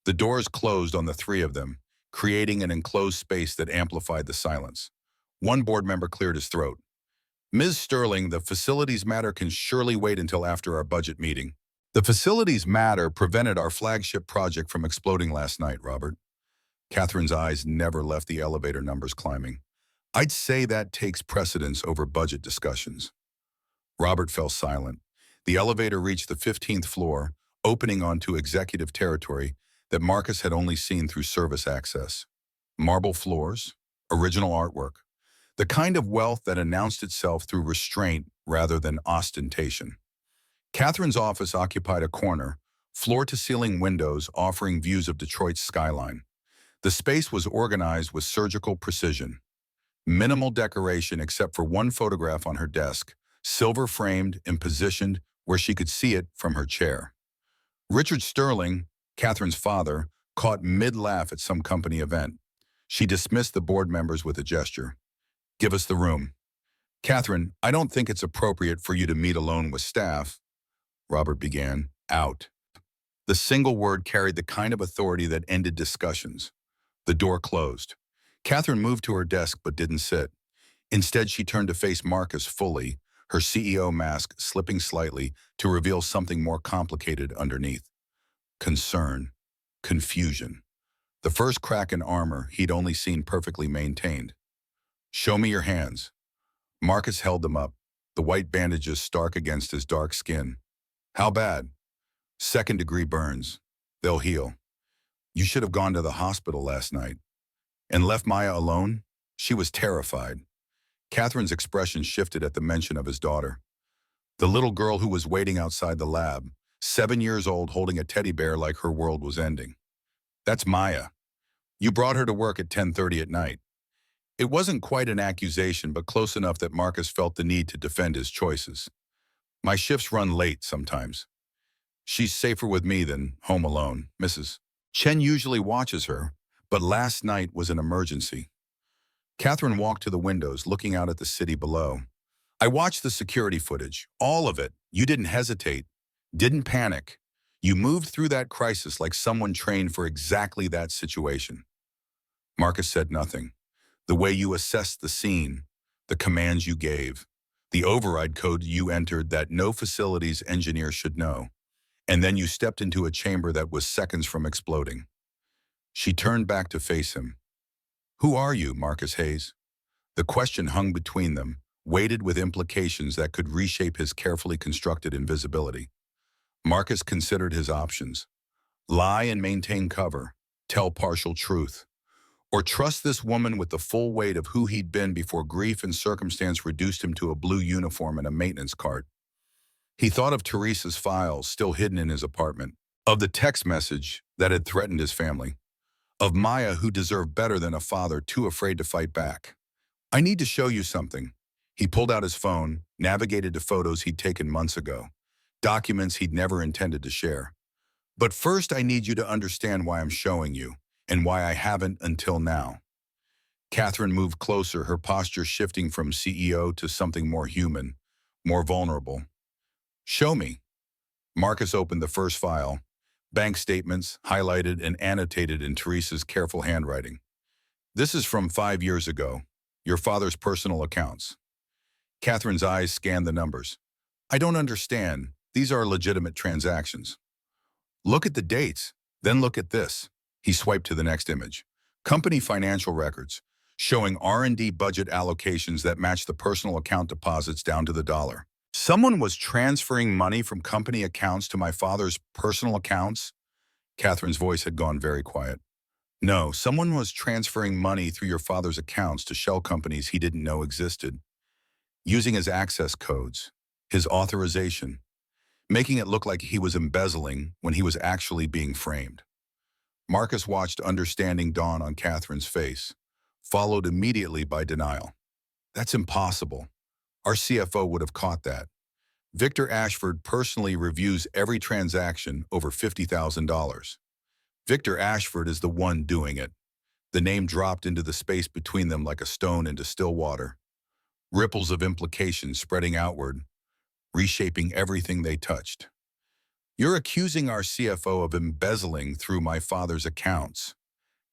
S1: The doors closed on the three of them, creating an enclosed space that amplified the silence. One board member cleared his throat. Ms. Sterling, the facilities matter can surely wait until after our budget meeting. The facilities matter prevented our flagship project from exploding last night, Robert. Catherine's eyes never left the elevator numbers climbing. I'd say that takes precedence over budget discussions. Robert fell silent. The elevator reached the 15th floor, opening onto executive territory that Marcus had only seen through service access. Marble floors, original artwork, the kind of wealth that announced itself through restraint rather than ostentation. Catherine's office occupied a corner, floor-to-ceiling windows offering views of Detroit's skyline. The space was organized with surgical precision. Minimal decoration except for one photograph on her desk, silver-framed and positioned where she could see it from her chair. Richard Sterling, Catherine's father, caught mid-laugh at some company event. She dismissed the board members with a gesture. "Give us the room." "Catherine, I don't think it's appropriate for you to meet alone with staff," Robert began. "Out." The single word carried the kind of authority that ended discussions. The door closed. Catherine moved to her desk but didn't sit. Instead, she turned to face Marcus fully, her CEO mask slipping slightly to reveal something more complicated underneath. Concern. Confusion. The first crack in armor he'd only seen perfectly maintained. "Show me your hands." Marcus held them up, the white bandages stark against his dark skin. "How bad?" "Second-degree burns. They'll heal." "You should have gone to the hospital last night." "And left Maya alone?" She was terrified. Catherine's expression shifted at the mention of his daughter. The little girl who was waiting outside the lab, 7 years old, holding a teddy bear like her world was ending. "That's Maya. You brought her to work at 10:30 at night." It wasn't quite an accusation, but close enough that Marcus felt the need to defend his choices. "My shifts run late sometimes. She's safer with me than home alone, Mrs. Chen usually watches her, but last night was an emergency." Catherine walked to the windows, looking out at the city below. "I watched the security footage, all of it. You didn't hesitate, didn't panic. You moved through that crisis like someone trained for exactly that situation." Marcus said nothing. "The way you assessed the scene, the commands you gave, the override code you entered that no facilities engineer should know, and then you stepped into a chamber that was seconds from exploding." She turned back to face him. "Who are you, Marcus Hayes?" The question hung between them, weighted with implications that could reshape his carefully constructed invisibility. Marcus considered his options. Lie and maintain cover, tell partial truth, or trust this woman with the full weight of who he'd been before grief and circumstance reduced him to a blue uniform and a maintenance cart. He thought of Teresa's files still hidden in his apartment, of the text message that had threatened his family, of Maya who deserved better than a father too afraid to fight back. "I need to show you something." He pulled out his phone, navigated to photos he'd taken months ago, documents he'd never intended to share. "But first I need you to understand why I'm showing you, and why I haven't until now." Catherine moved closer, her posture shifting from CEO to something more human, more vulnerable. "Show me." Marcus opened the first file, bank statements highlighted and annotated in Teresa's careful handwriting. "This is from 5 years ago, your father's personal accounts." Catherine's eyes scanned the numbers. "I don't understand. These are legitimate transactions." "Look at the dates, then look at this." He swiped to the next image. "Company financial records, showing R&D budget allocations that match the personal account deposits down to the dollar." "Someone was transferring money from company accounts to my father's personal accounts?" Catherine's voice had gone very quiet. "No, someone was transferring money through your father's accounts to shell companies he didn't know existed, using his access codes, his authorization, making it look like he was embezzling when he was actually being framed." Marcus watched understanding dawn on Catherine's face, followed immediately by denial. "That's impossible. Our CFO would have caught that. Victor Ashford personally reviews every transaction over $50,000. Victor Ashford is the one doing it." The name dropped into the space between them like a stone into still water. Ripples of implication spreading outward, reshaping everything they touched. You're accusing our CFO of embezzling through my father's accounts.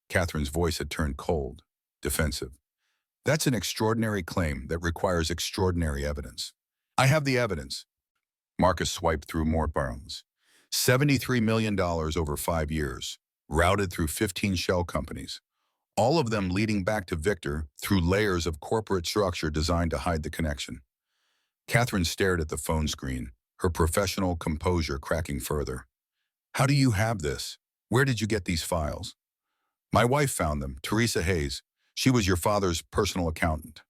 S1: Catherine's voice had turned cold, defensive. That's an extraordinary claim that requires extraordinary evidence. I have the evidence. Marcus swiped through more borrowings. $73 million over 5 years, routed through 15 shell companies, all of them leading back to Victor through layers of corporate structure designed to hide the connection. Catherine stared at the phone screen, her professional composure cracking further. How do you have this? Where did you get these files? My wife found them, Teresa Hayes. She was your father's personal accountant.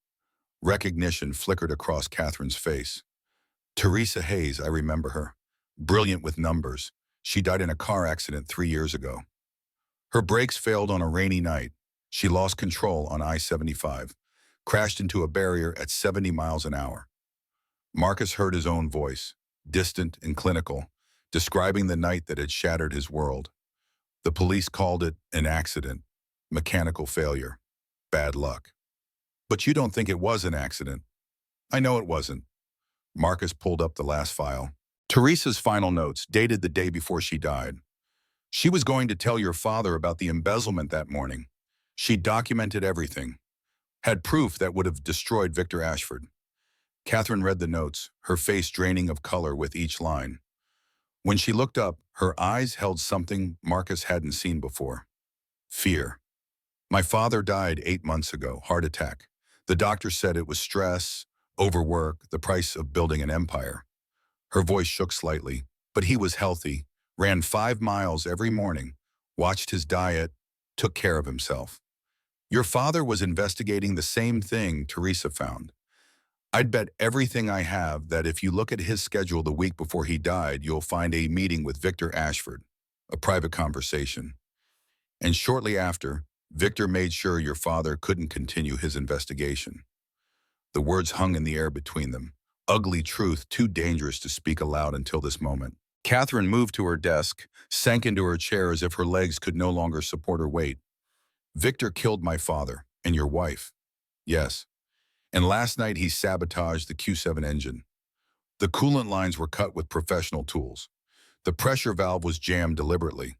S1: Recognition flickered across Catherine's face. Teresa Hayes, I remember her. Brilliant with numbers. She died in a car accident 3 years ago. Her brakes failed on a rainy night. She lost control on I-75, crashed into a barrier at 70 miles an hour. Marcus heard his own voice, distant and clinical, describing the night that had shattered his world. The police called it an accident, mechanical failure, bad luck. But you don't think it was an accident. I know it wasn't. Marcus pulled up the last file. Teresa's final notes, dated the day before she died. She was going to tell your father about the embezzlement that morning. She documented everything, had proof that would have destroyed Victor Ashford. Catherine read the notes, her face draining of color with each line. When she looked up, her eyes held something Marcus hadn't seen before. Fear. My father died 8 months ago, heart attack. The doctor said it was stress, overwork, the price of building an empire. Her voice shook slightly, but he was healthy, ran 5 miles every morning, watched his diet, took care of himself. Your father was investigating the same thing Teresa found. I'd bet everything I have that if you look at his schedule the week before he died, you'll find a meeting with Victor Ashford, a private conversation. And shortly after, Victor made sure your father couldn't continue his investigation. The words hung in the air between them, ugly truth too dangerous to speak aloud until this moment. Catherine moved to her desk, sank into her chair as if her legs could no longer support her weight. Victor killed my father, and your wife. Yes. And last night he sabotaged the Q7 engine. The coolant lines were cut with professional tools. The pressure valve was jammed deliberately.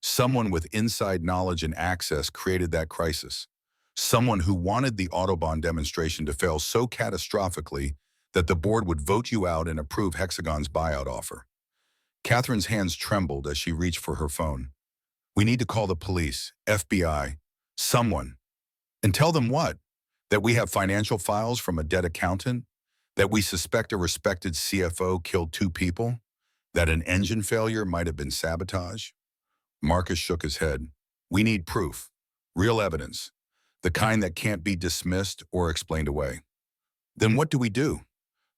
S1: Someone with inside knowledge and access created that crisis. Someone who wanted the Autobahn demonstration to fail so catastrophically that the board would vote you out and approve Hexagon's buyout offer. Catherine's hands trembled as she reached for her phone. We need to call the police, FBI, someone. And tell them what? That we have financial files from a dead accountant? That we suspect a respected CFO killed 2 people? That an engine failure might have been sabotage? Marcus shook his head. We need proof, real evidence, the kind that can't be dismissed or explained away. Then what do we do?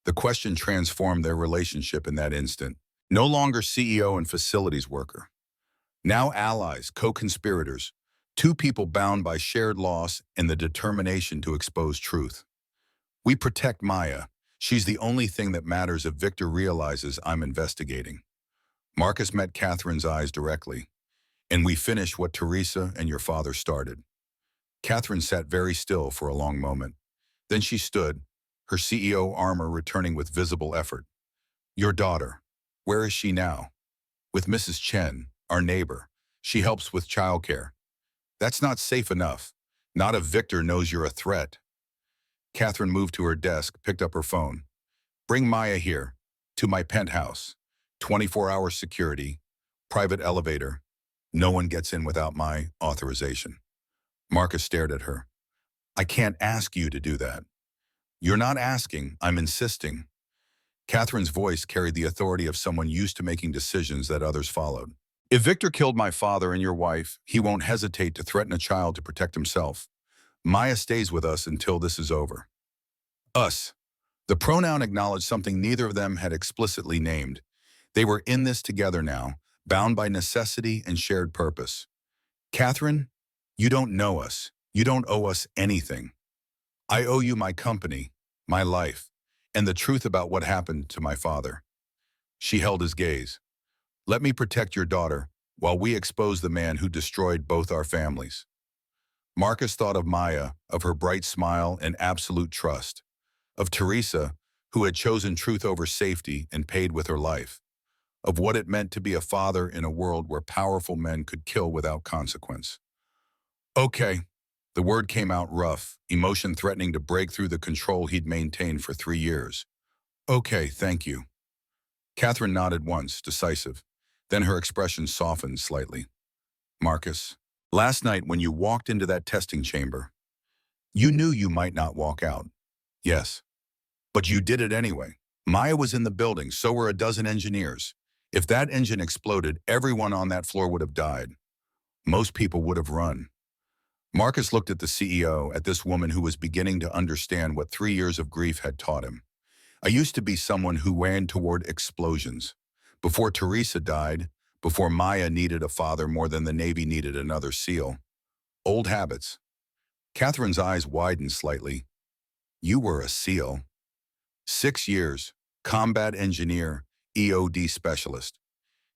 S1: The question transformed their relationship in that instant. No longer CEO and facilities worker. Now allies, co-conspirators, 2 people bound by shared loss and the determination to expose truth. We protect Maya. She's the only thing that matters if Victor realizes I'm investigating. Marcus met Catherine's eyes directly. And we finish what Teresa and your father started. Catherine sat very still for a long moment. Then she stood, her CEO armor returning with visible effort. Your daughter, where is she now? With Mrs. Chen, our neighbor. She helps with childcare. That's not safe enough. Not if Victor knows you're a threat. Catherine moved to her desk, picked up her phone. Bring Maya here, to my penthouse. 24-hour security, private elevator. No one gets in without my authorization. Marcus stared at her. I can't ask you to do that. You're not asking, I'm insisting. Catherine's voice carried the authority of someone used to making decisions that others followed. If Victor killed my father and your wife, he won't hesitate to threaten a child to protect himself. Maya stays with us until this is over. Us. The pronoun acknowledged something neither of them had explicitly named. They were in this together now, bound by necessity and shared purpose. Catherine, you don't know us. You don't owe us anything. I owe you my company, my life, and the truth about what happened to my father. She held his gaze. Let me protect your daughter while we expose the man who destroyed both our families. Marcus thought of Maya, of her bright smile and absolute trust, of Teresa, who had chosen truth over safety and paid with her life. of what it meant to be a father in a world where powerful men could kill without consequence. Okay, the word came out rough, emotion threatening to break through the control he'd maintained for 3 years. Okay, thank you. Catherine nodded once, decisive. Then her expression softened slightly. Marcus, last night when you walked into that testing chamber, you knew you might not walk out. Yes, but you did it anyway. Maya was in the building, so were a dozen engineers. If that engine exploded, everyone on that floor would have died. Most people would have run. Marcus looked at the CEO, at this woman who was beginning to understand what 3 years of grief had taught him. I used to be someone who ran toward explosions. Before Teresa died, before Maya needed a father more than the Navy needed another SEAL. Old habits. Catherine's eyes widened slightly. You were a SEAL. 6 years, combat engineer, EOD specialist.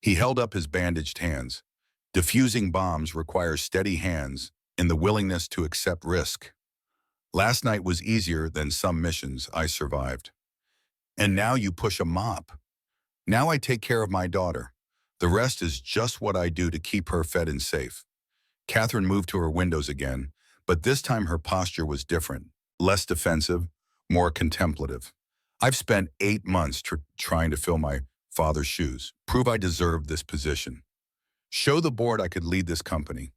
S1: He held up his bandaged hands. Diffusing bombs requires steady hands and the willingness to accept risk. Last night was easier than some missions I survived. And now you push a mop. Now I take care of my daughter. The rest is just what I do to keep her fed and safe. Catherine moved to her windows again, but this time her posture was different, less defensive, more contemplative. I've spent 8 months trying to fill my father's shoes, prove I deserved this position, show the board I could lead this company.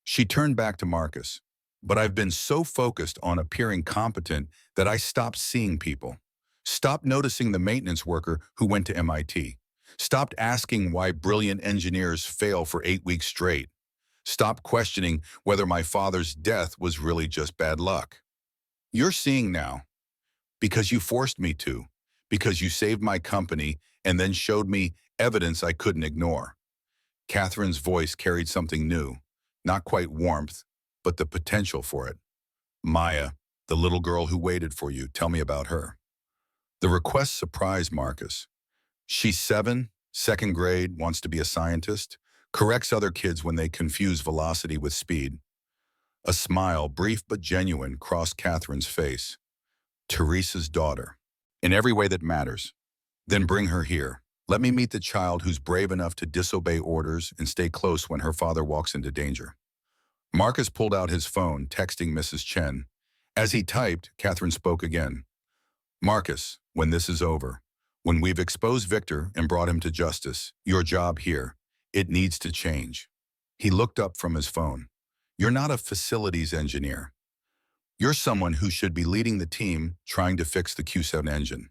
S1: She turned back to Marcus. But I've been so focused on appearing competent that I stopped seeing people. Stopped noticing the maintenance worker who went to MIT. Stopped asking why brilliant engineers fail for 8 weeks straight. Stopped questioning whether my father's death was really just bad luck. You're seeing now. Because you forced me to. Because you saved my company and then showed me evidence I couldn't ignore. Catherine's voice carried something new. Not quite warmth, but the potential for it. Maya, the little girl who waited for you, tell me about her. The request surprised Marcus. She's 7, second grade, wants to be a scientist, corrects other kids when they confuse velocity with speed. A smile, brief but genuine, crossed Catherine's face. Teresa's daughter. In every way that matters. Then bring her here. Let me meet the child who's brave enough to disobey orders and stay close when her father walks into danger. Marcus pulled out his phone, texting Mrs. Chen. As he typed, Catherine spoke again. Marcus, when this is over, when we've exposed Victor and brought him to justice, your job here, it needs to change. He looked up from his phone. You're not a facilities engineer. You're someone who should be leading the team trying to fix the Q7 engine.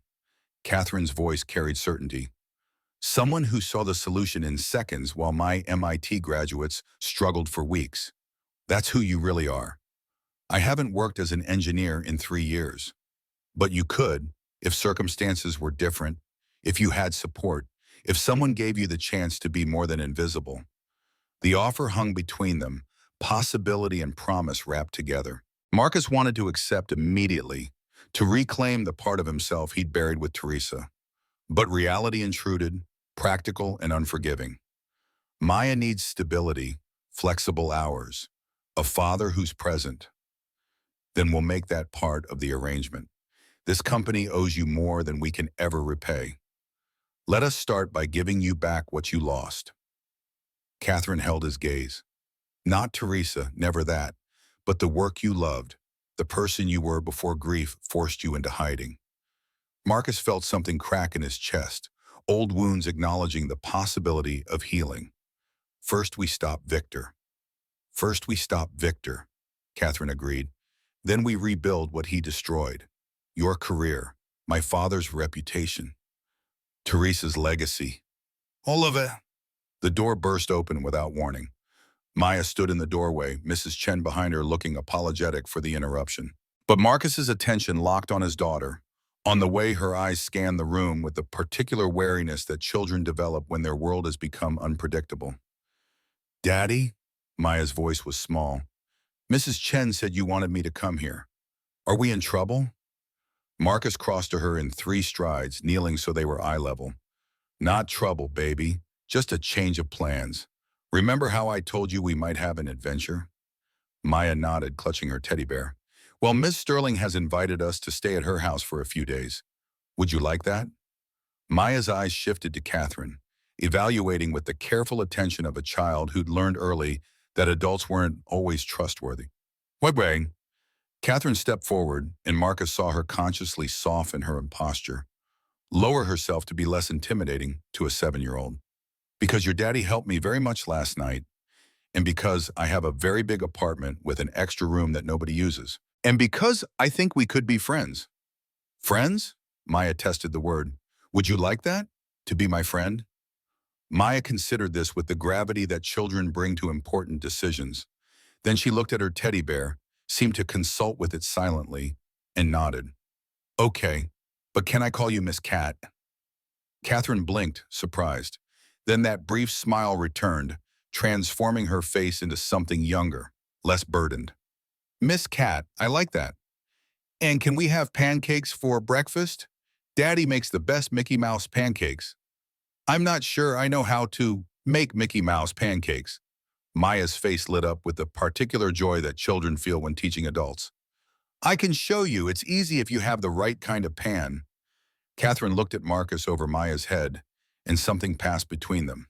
S1: Catherine's voice carried certainty. Someone who saw the solution in seconds while my MIT graduates struggled for weeks. That's who you really are. I haven't worked as an engineer in 3 years. But you could, if circumstances were different, if you had support, if someone gave you the chance to be more than invisible. The offer hung between them, possibility and promise wrapped together. Marcus wanted to accept immediately, to reclaim the part of himself he'd buried with Teresa. But reality intruded, practical and unforgiving. Maya needs stability, flexible hours, a father who's present. Then we'll make that part of the arrangement. This company owes you more than we can ever repay. Let us start by giving you back what you lost. Catherine held his gaze. Not Teresa, never that, but the work you loved, the person you were before grief forced you into hiding. Marcus felt something crack in his chest, old wounds acknowledging the possibility of healing. First we stop Victor. First we stop Victor, Catherine agreed. Then we rebuild what he destroyed. Your career, my father's reputation, Teresa's legacy. All of it. The door burst open without warning. Maya stood in the doorway, Mrs. Chen behind her looking apologetic for the interruption. But Marcus's attention locked on his daughter. On the way, her eyes scanned the room with the particular wariness that children develop when their world has become unpredictable. Daddy? Maya's voice was small. Mrs. Chen said you wanted me to come here. Are we in trouble? Marcus crossed to her in 3 strides, kneeling so they were eye level. Not trouble, baby. Just a change of plans. Remember how I told you we might have an adventure? Maya nodded, clutching her teddy bear. Well, Miss Sterling has invited us to stay at her house for a few days. Would you like that? Maya's eyes shifted to Catherine. evaluating with the careful attention of a child who'd learned early that adults weren't always trustworthy. Way, Catherine stepped forward, and Marcus saw her consciously soften her posture, lower herself to be less intimidating to a 7-year-old. Because your daddy helped me very much last night, and because I have a very big apartment with an extra room that nobody uses, and because I think we could be friends. Friends? Maya tested the word. Would you like that? To be my friend? Maya considered this with the gravity that children bring to important decisions. Then she looked at her teddy bear, seemed to consult with it silently, and nodded. Okay, but can I call you Miss Cat? Catherine blinked, surprised. Then that brief smile returned, transforming her face into something younger, less burdened. Miss Cat, I like that. And can we have pancakes for breakfast? Daddy makes the best Mickey Mouse pancakes. I'm not sure I know how to make Mickey Mouse pancakes. Maya's face lit up with the particular joy that children feel when teaching adults. I can show you. It's easy if you have the right kind of pan. Catherine looked at Marcus over Maya's head, and something passed between them.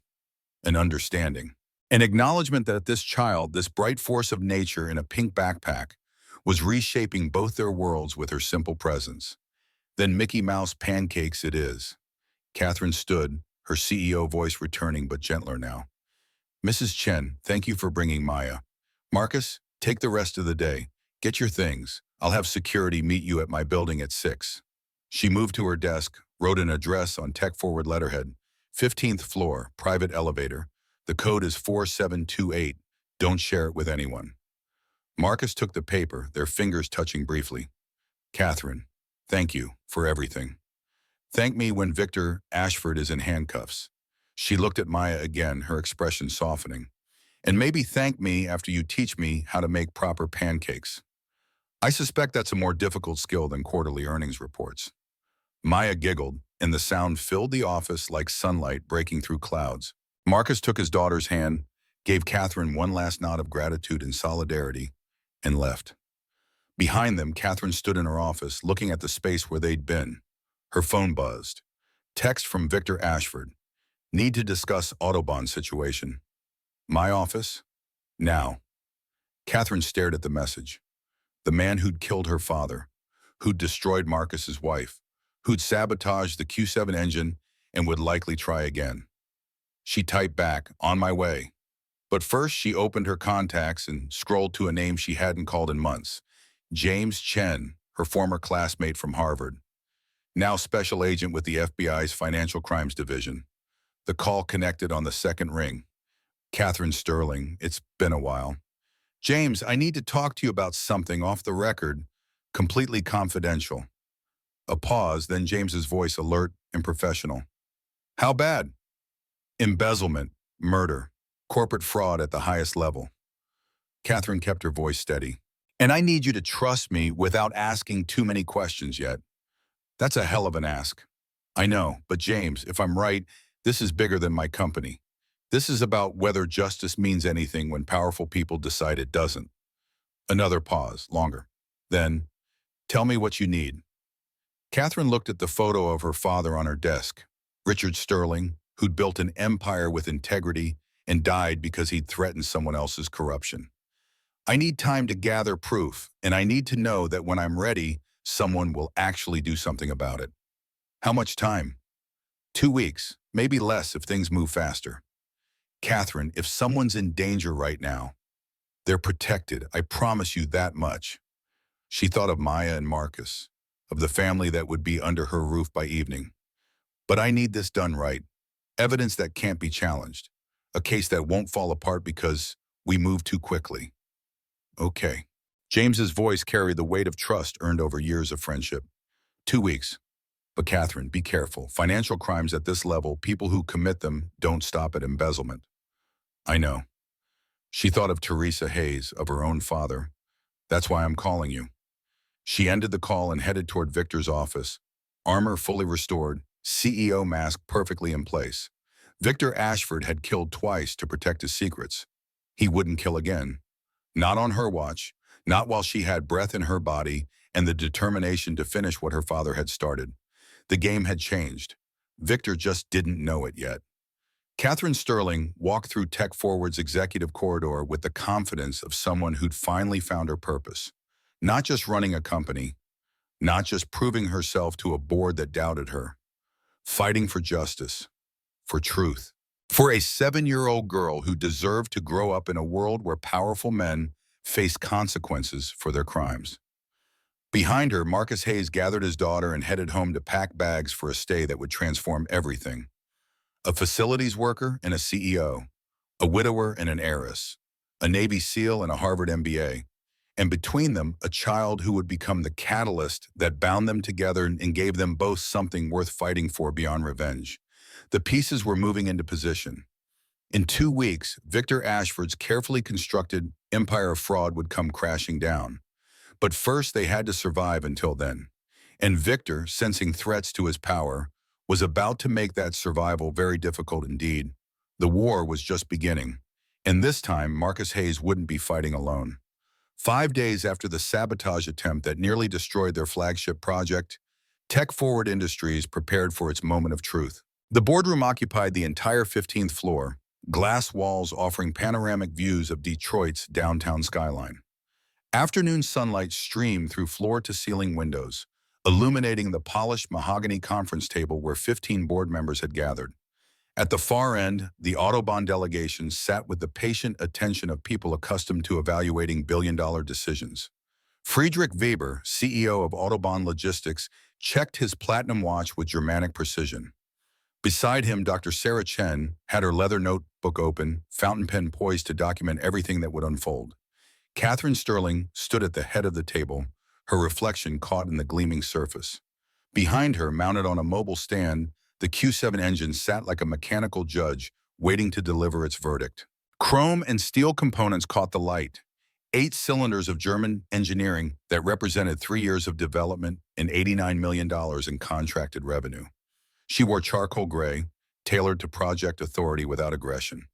S1: An understanding. An acknowledgement that this child, this bright force of nature in a pink backpack, was reshaping both their worlds with her simple presence. Then Mickey Mouse pancakes it is. Catherine stood, her CEO voice returning but gentler now. Mrs. Chen, thank you for bringing Maya. Marcus, take the rest of the day. Get your things. I'll have security meet you at my building at 6. She moved to her desk, wrote an address on tech-forward letterhead. 15th floor, private elevator. The code is 4728. Don't share it with anyone. Marcus took the paper, their fingers touching briefly. Catherine, thank you for everything. Thank me when Victor Ashford is in handcuffs. She looked at Maya again, her expression softening. And maybe thank me after you teach me how to make proper pancakes. I suspect that's a more difficult skill than quarterly earnings reports. Maya giggled, and the sound filled the office like sunlight breaking through clouds. Marcus took his daughter's hand, gave Catherine one last nod of gratitude and solidarity, and left. Behind them, Catherine stood in her office, looking at the space where they'd been. Her phone buzzed. Text from Victor Ashford. Need to discuss Autobahn situation. My office? Now. Catherine stared at the message. The man who'd killed her father, who'd destroyed Marcus's wife, who'd sabotaged the Q7 engine and would likely try again. She typed back, on my way. But first she opened her contacts and scrolled to a name she hadn't called in months. James Chen, her former classmate from Harvard. Now special agent with the FBI's Financial Crimes Division. The call connected on the second ring. Catherine Sterling, it's been a while. James, I need to talk to you about something off the record, completely confidential. A pause, then James's voice alert and professional. How bad? Embezzlement, murder, corporate fraud at the highest level. Catherine kept her voice steady. And I need you to trust me without asking too many questions yet. That's a hell of an ask. I know, but James, if I'm right, this is bigger than my company. This is about whether justice means anything when powerful people decide it doesn't. Another pause, longer. Then, tell me what you need. Catherine looked at the photo of her father on her desk, Richard Sterling, who'd built an empire with integrity and died because he'd threatened someone else's corruption. I need time to gather proof, and I need to know that when I'm ready, someone will actually do something about it. How much time? 2 weeks, maybe less if things move faster. Catherine, if someone's in danger right now, they're protected, I promise you that much. She thought of Maya and Marcus, of the family that would be under her roof by evening. But I need this done right. Evidence that can't be challenged. A case that won't fall apart because we move too quickly. Okay. James's voice carried the weight of trust earned over years of friendship. 2 weeks. But Catherine, be careful. Financial crimes at this level, people who commit them don't stop at embezzlement. I know. She thought of Teresa Hayes, of her own father. That's why I'm calling you. She ended the call and headed toward Victor's office. Armor fully restored, CEO mask perfectly in place. Victor Ashford had killed twice to protect his secrets. He wouldn't kill again. Not on her watch, not while she had breath in her body and the determination to finish what her father had started. The game had changed. Victor just didn't know it yet. Catherine Sterling walked through Tech Forward's executive corridor with the confidence of someone who'd finally found her purpose. Not just running a company, not just proving herself to a board that doubted her, fighting for justice, for truth. For a 7-year-old girl who deserved to grow up in a world where powerful men faced consequences for their crimes. Behind her, Marcus Hayes gathered his daughter and headed home to pack bags for a stay that would transform everything. A facilities worker and a CEO, a widower and an heiress, a Navy SEAL and a Harvard MBA, and between them, a child who would become the catalyst that bound them together and gave them both something worth fighting for beyond revenge. The pieces were moving into position. In 2 weeks, Victor Ashford's carefully constructed empire of fraud would come crashing down. But first, they had to survive until then. And Victor, sensing threats to his power, was about to make that survival very difficult indeed. The war was just beginning. And this time, Marcus Hayes wouldn't be fighting alone. 5 days after the sabotage attempt that nearly destroyed their flagship project, Tech Forward Industries prepared for its moment of truth. The boardroom occupied the entire 15th floor, glass walls offering panoramic views of Detroit's downtown skyline. Afternoon sunlight streamed through floor-to-ceiling windows, illuminating the polished mahogany conference table where 15 board members had gathered. At the far end, the Autobahn delegation sat with the patient attention of people accustomed to evaluating billion-dollar decisions. Friedrich Weber, CEO of Autobahn Logistics, checked his platinum watch with Germanic precision. Beside him, Dr. Sarah Chen had her leather notebook open, fountain pen poised to document everything that would unfold. Catherine Sterling stood at the head of the table, her reflection caught in the gleaming surface. Behind her, mounted on a mobile stand, the Q7 engine sat like a mechanical judge, waiting to deliver its verdict. Chrome and steel components caught the light. 8 cylinders of German engineering that represented 3 years of development and $89 million in contracted revenue. She wore charcoal gray, tailored to project authority without aggression.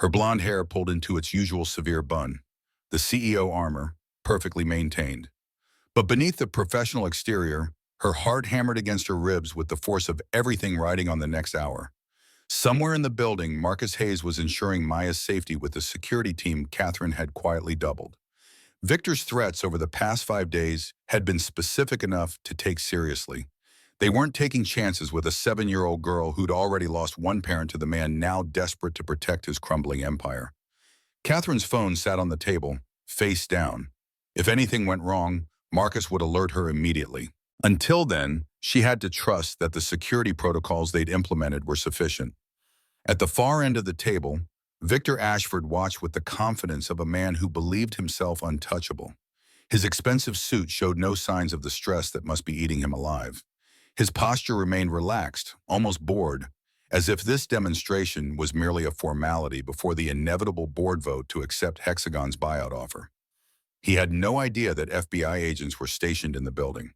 S1: Her blonde hair pulled into its usual severe bun. The CEO armor, perfectly maintained. But beneath the professional exterior, her heart hammered against her ribs with the force of everything riding on the next hour. Somewhere in the building, Marcus Hayes was ensuring Maya's safety with the security team Catherine had quietly doubled. Victor's threats over the past 5 days had been specific enough to take seriously. They weren't taking chances with a 7-year-old girl who'd already lost one parent to the man now desperate to protect his crumbling empire. Catherine's phone sat on the table, face down. If anything went wrong, Marcus would alert her immediately. Until then, she had to trust that the security protocols they'd implemented were sufficient. At the far end of the table, Victor Ashford watched with the confidence of a man who believed himself untouchable. His expensive suit showed no signs of the stress that must be eating him alive. His posture remained relaxed, almost bored, as if this demonstration was merely a formality before the inevitable board vote to accept Hexagon's buyout offer. He had no idea that FBI agents were stationed in the building,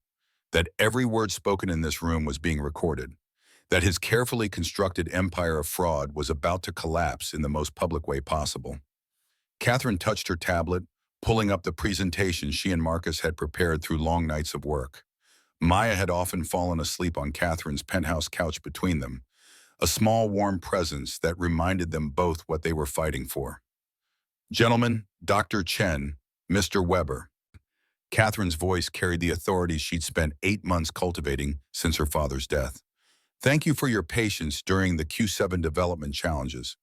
S1: that every word spoken in this room was being recorded, that his carefully constructed empire of fraud was about to collapse in the most public way possible. Catherine touched her tablet, pulling up the presentation she and Marcus had prepared through long nights of work. Maya had often fallen asleep on Catherine's penthouse couch between them, a small warm presence that reminded them both what they were fighting for. "Gentlemen, Dr. Chen, Mr. Weber." Catherine's voice carried the authority she'd spent 8 months cultivating since her father's death. "Thank you for your patience during the Q7 development challenges.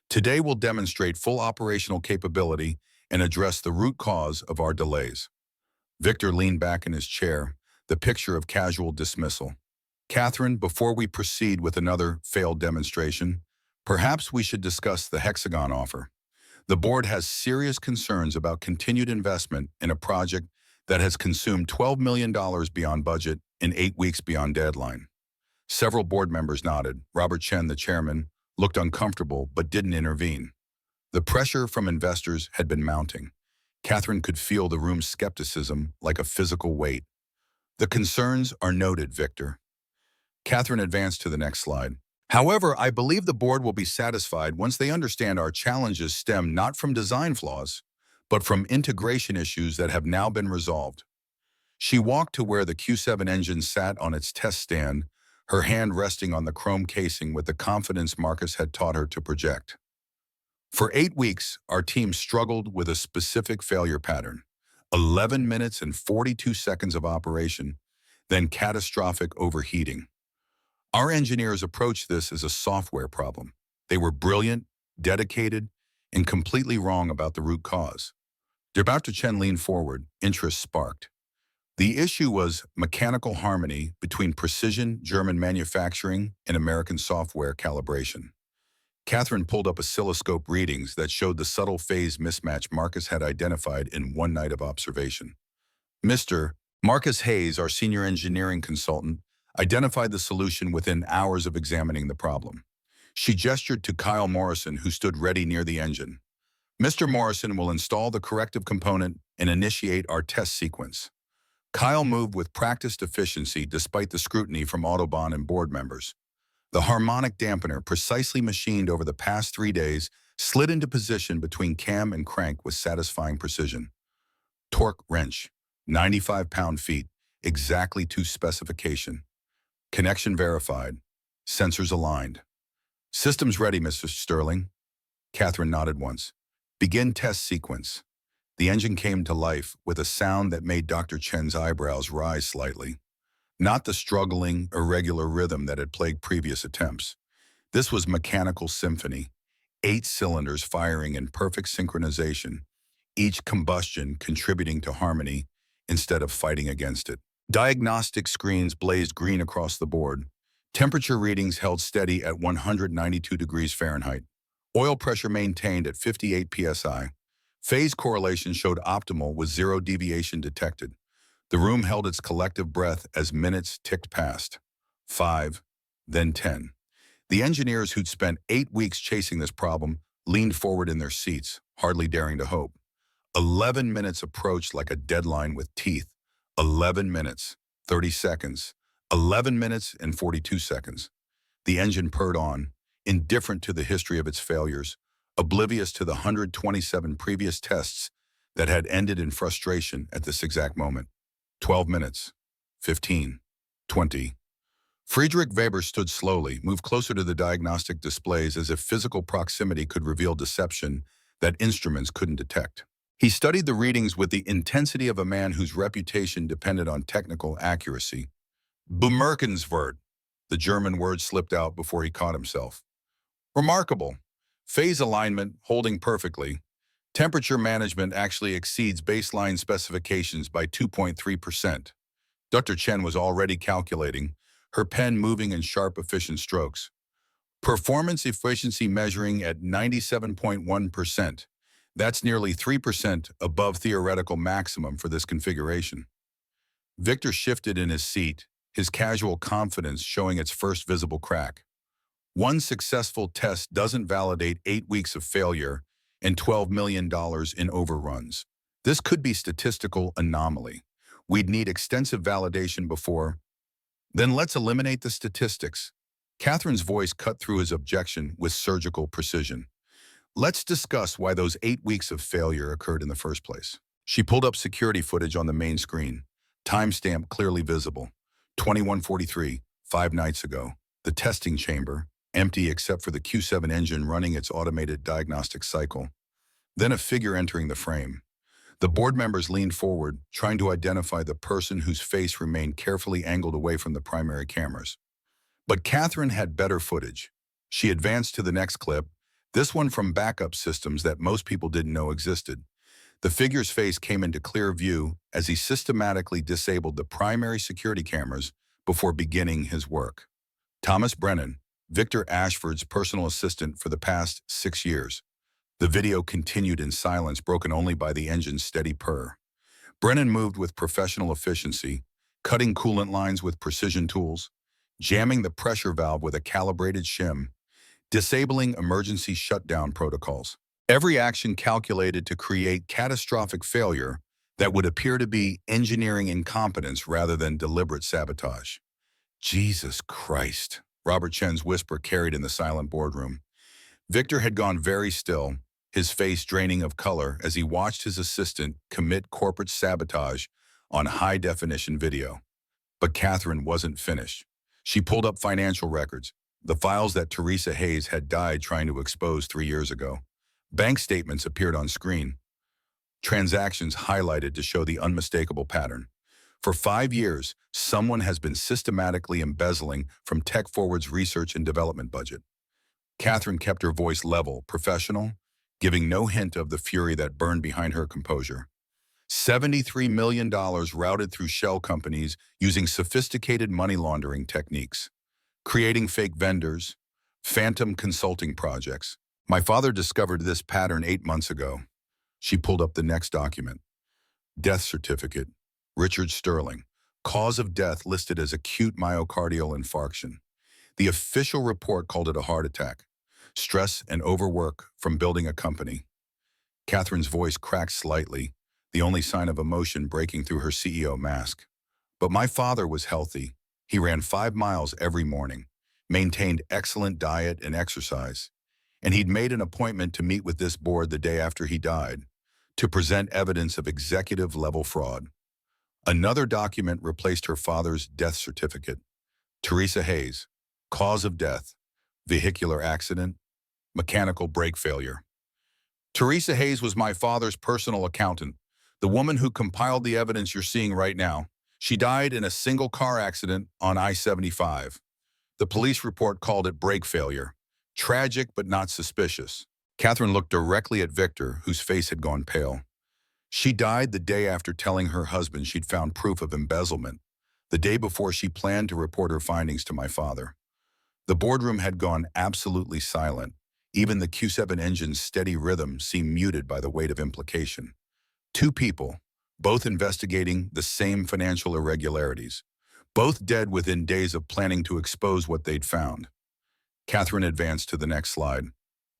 S1: Today we'll demonstrate full operational capability and address the root cause of our delays." Victor leaned back in his chair, the picture of casual dismissal. "Catherine, before we proceed with another failed demonstration, perhaps we should discuss the Hexagon offer. The board has serious concerns about continued investment in a project that has consumed $12 million beyond budget and 8 weeks beyond deadline." Several board members nodded. Robert Chen, the chairman, looked uncomfortable but didn't intervene. The pressure from investors had been mounting. Catherine could feel the room's skepticism like a physical weight. "The concerns are noted, Victor." Catherine advanced to the next slide. "However, I believe the board will be satisfied once they understand our challenges stem not from design flaws, but from integration issues that have now been resolved." She walked to where the Q7 engine sat on its test stand, her hand resting on the chrome casing with the confidence Marcus had taught her to project. For 8 weeks, our team struggled with a specific failure pattern. 11 minutes and 42 seconds of operation, then catastrophic overheating. Our engineers approached this as a software problem. They were brilliant, dedicated, and completely wrong about the root cause. Dr. Chen leaned forward, interest sparked. The issue was mechanical harmony between precision German manufacturing and American software calibration. Catherine pulled up oscilloscope readings that showed the subtle phase mismatch Marcus had identified in one night of observation. Mr. Marcus Hayes, our senior engineering consultant, identified the solution within hours of examining the problem. She gestured to Kyle Morrison, who stood ready near the engine. Mr. Morrison will install the corrective component and initiate our test sequence. Kyle moved with practiced efficiency despite the scrutiny from Autobahn and board members. The harmonic dampener, precisely machined over the past 3 days, slid into position between cam and crank with satisfying precision. Torque wrench, 95 pound-feet, exactly to specification. Connection verified. Sensors aligned. Systems ready, Mr. Sterling. Catherine nodded once. Begin test sequence. The engine came to life with a sound that made Dr. Chen's eyebrows rise slightly. Not the struggling, irregular rhythm that had plagued previous attempts. This was mechanical symphony, 8 cylinders firing in perfect synchronization, each combustion contributing to harmony instead of fighting against it. Diagnostic screens blazed green across the board. Temperature readings held steady at 192 degrees Fahrenheit. Oil pressure maintained at 58 psi. Phase correlation showed optimal with 0 deviation detected. The room held its collective breath as minutes ticked past. 5, then 10. The engineers who'd spent 8 weeks chasing this problem leaned forward in their seats, hardly daring to hope. 11 minutes approached like a deadline with teeth. 11 minutes, 30 seconds, 11 minutes and 42 seconds. The engine purred on, indifferent to the history of its failures, oblivious to the 127 previous tests that had ended in frustration at this exact moment. 12 minutes, 15, 20. Friedrich Weber stood slowly, moved closer to the diagnostic displays as if physical proximity could reveal deception that instruments couldn't detect. He studied the readings with the intensity of a man whose reputation depended on technical accuracy. Bemerkenswert, the German word slipped out before he caught himself. Remarkable. Phase alignment holding perfectly. Temperature management actually exceeds baseline specifications by 2.3%. Dr. Chen was already calculating, her pen moving in sharp, efficient strokes. Performance efficiency measuring at 97.1%. That's nearly 3% above theoretical maximum for this configuration. Victor shifted in his seat, his casual confidence showing its first visible crack. One successful test doesn't validate 8 weeks of failure and $12 million in overruns. This could be statistical anomaly. We'd need extensive validation before. Then let's eliminate the statistics. Catherine's voice cut through his objection with surgical precision. Let's discuss why those 8 weeks of failure occurred in the first place. She pulled up security footage on the main screen. Timestamp clearly visible. 21:43, 5 nights ago. The testing chamber, empty except for the Q7 engine running its automated diagnostic cycle. Then a figure entering the frame. The board members leaned forward, trying to identify the person whose face remained carefully angled away from the primary cameras. But Catherine had better footage. She advanced to the next clip, this one from backup systems that most people didn't know existed. The figure's face came into clear view as he systematically disabled the primary security cameras before beginning his work. Thomas Brennan, Victor Ashford's personal assistant for the past 6 years. The video continued in silence, broken only by the engine's steady purr. Brennan moved with professional efficiency, cutting coolant lines with precision tools, jamming the pressure valve with a calibrated shim, disabling emergency shutdown protocols. Every action calculated to create catastrophic failure that would appear to be engineering incompetence rather than deliberate sabotage. Jesus Christ, Robert Chen's whisper carried in the silent boardroom. Victor had gone very still, his face draining of color as he watched his assistant commit corporate sabotage on high-definition video. But Catherine wasn't finished. She pulled up financial records, the files that Teresa Hayes had died trying to expose 3 years ago. Bank statements appeared on screen, transactions highlighted to show the unmistakable pattern. For 5 years, someone has been systematically embezzling from Tech Forward's research and development budget. Catherine kept her voice level, professional, giving no hint of the fury that burned behind her composure. $73 million routed through shell companies using sophisticated money laundering techniques, creating fake vendors, phantom consulting projects. My father discovered this pattern 8 months ago. She pulled up the next document. Death certificate, Richard Sterling. Cause of death listed as acute myocardial infarction. The official report called it a heart attack. Stress and overwork from building a company. Catherine's voice cracked slightly, the only sign of emotion breaking through her CEO mask. But my father was healthy. He ran 5 miles every morning, maintained excellent diet and exercise, and he'd made an appointment to meet with this board the day after he died, to present evidence of executive-level fraud. Another document replaced her father's death certificate. Teresa Hayes, cause of death, vehicular accident, mechanical brake failure. Teresa Hayes was my father's personal accountant, the woman who compiled the evidence you're seeing right now. She died in a single car accident on I-75. The police report called it brake failure. Tragic but not suspicious. Catherine looked directly at Victor, whose face had gone pale. She died the day after telling her husband she'd found proof of embezzlement, the day before she planned to report her findings to my father. The boardroom had gone absolutely silent. Even the Q7 engine's steady rhythm seemed muted by the weight of implication. Two people, both investigating the same financial irregularities, both dead within days of planning to expose what they'd found. Catherine advanced to the next slide.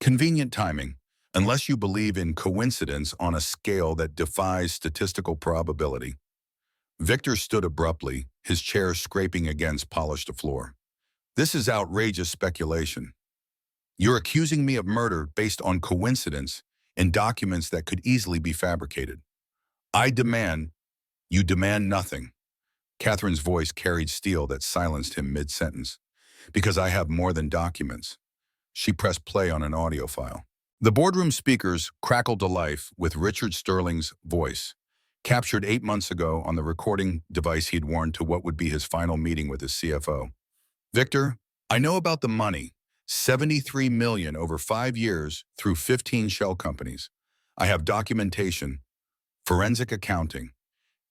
S1: Convenient timing, unless you believe in coincidence on a scale that defies statistical probability. Victor stood abruptly, his chair scraping against polished floor. This is outrageous speculation. You're accusing me of murder based on coincidence and documents that could easily be fabricated. You demand nothing. Catherine's voice carried steel that silenced him mid-sentence. Because I have more than documents. She pressed play on an audio file. The boardroom speakers crackled to life with Richard Sterling's voice, captured 8 months ago on the recording device he'd worn to what would be his final meeting with his CFO. Victor, I know about the money. $73 million over 5 years through 15 shell companies. I have documentation, forensic accounting,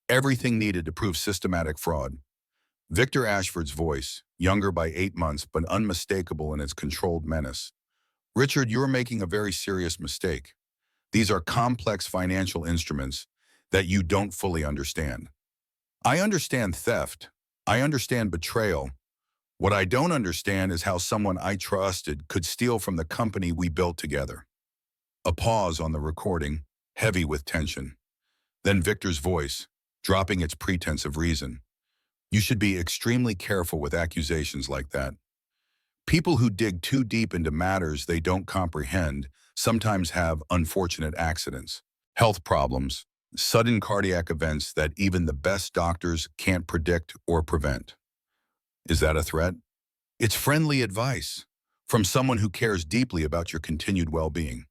S1: everything needed to prove systematic fraud. Victor Ashford's voice, younger by 8 months but unmistakable in its controlled menace. Richard, you're making a very serious mistake. These are complex financial instruments that you don't fully understand. I understand theft. I understand betrayal. What I don't understand is how someone I trusted could steal from the company we built together. A pause on the recording, heavy with tension. Then Victor's voice, dropping its pretense of reason. You should be extremely careful with accusations like that. People who dig too deep into matters they don't comprehend sometimes have unfortunate accidents, health problems, sudden cardiac events that even the best doctors can't predict or prevent. Is that a threat? It's friendly advice from someone who cares deeply about your continued well-being.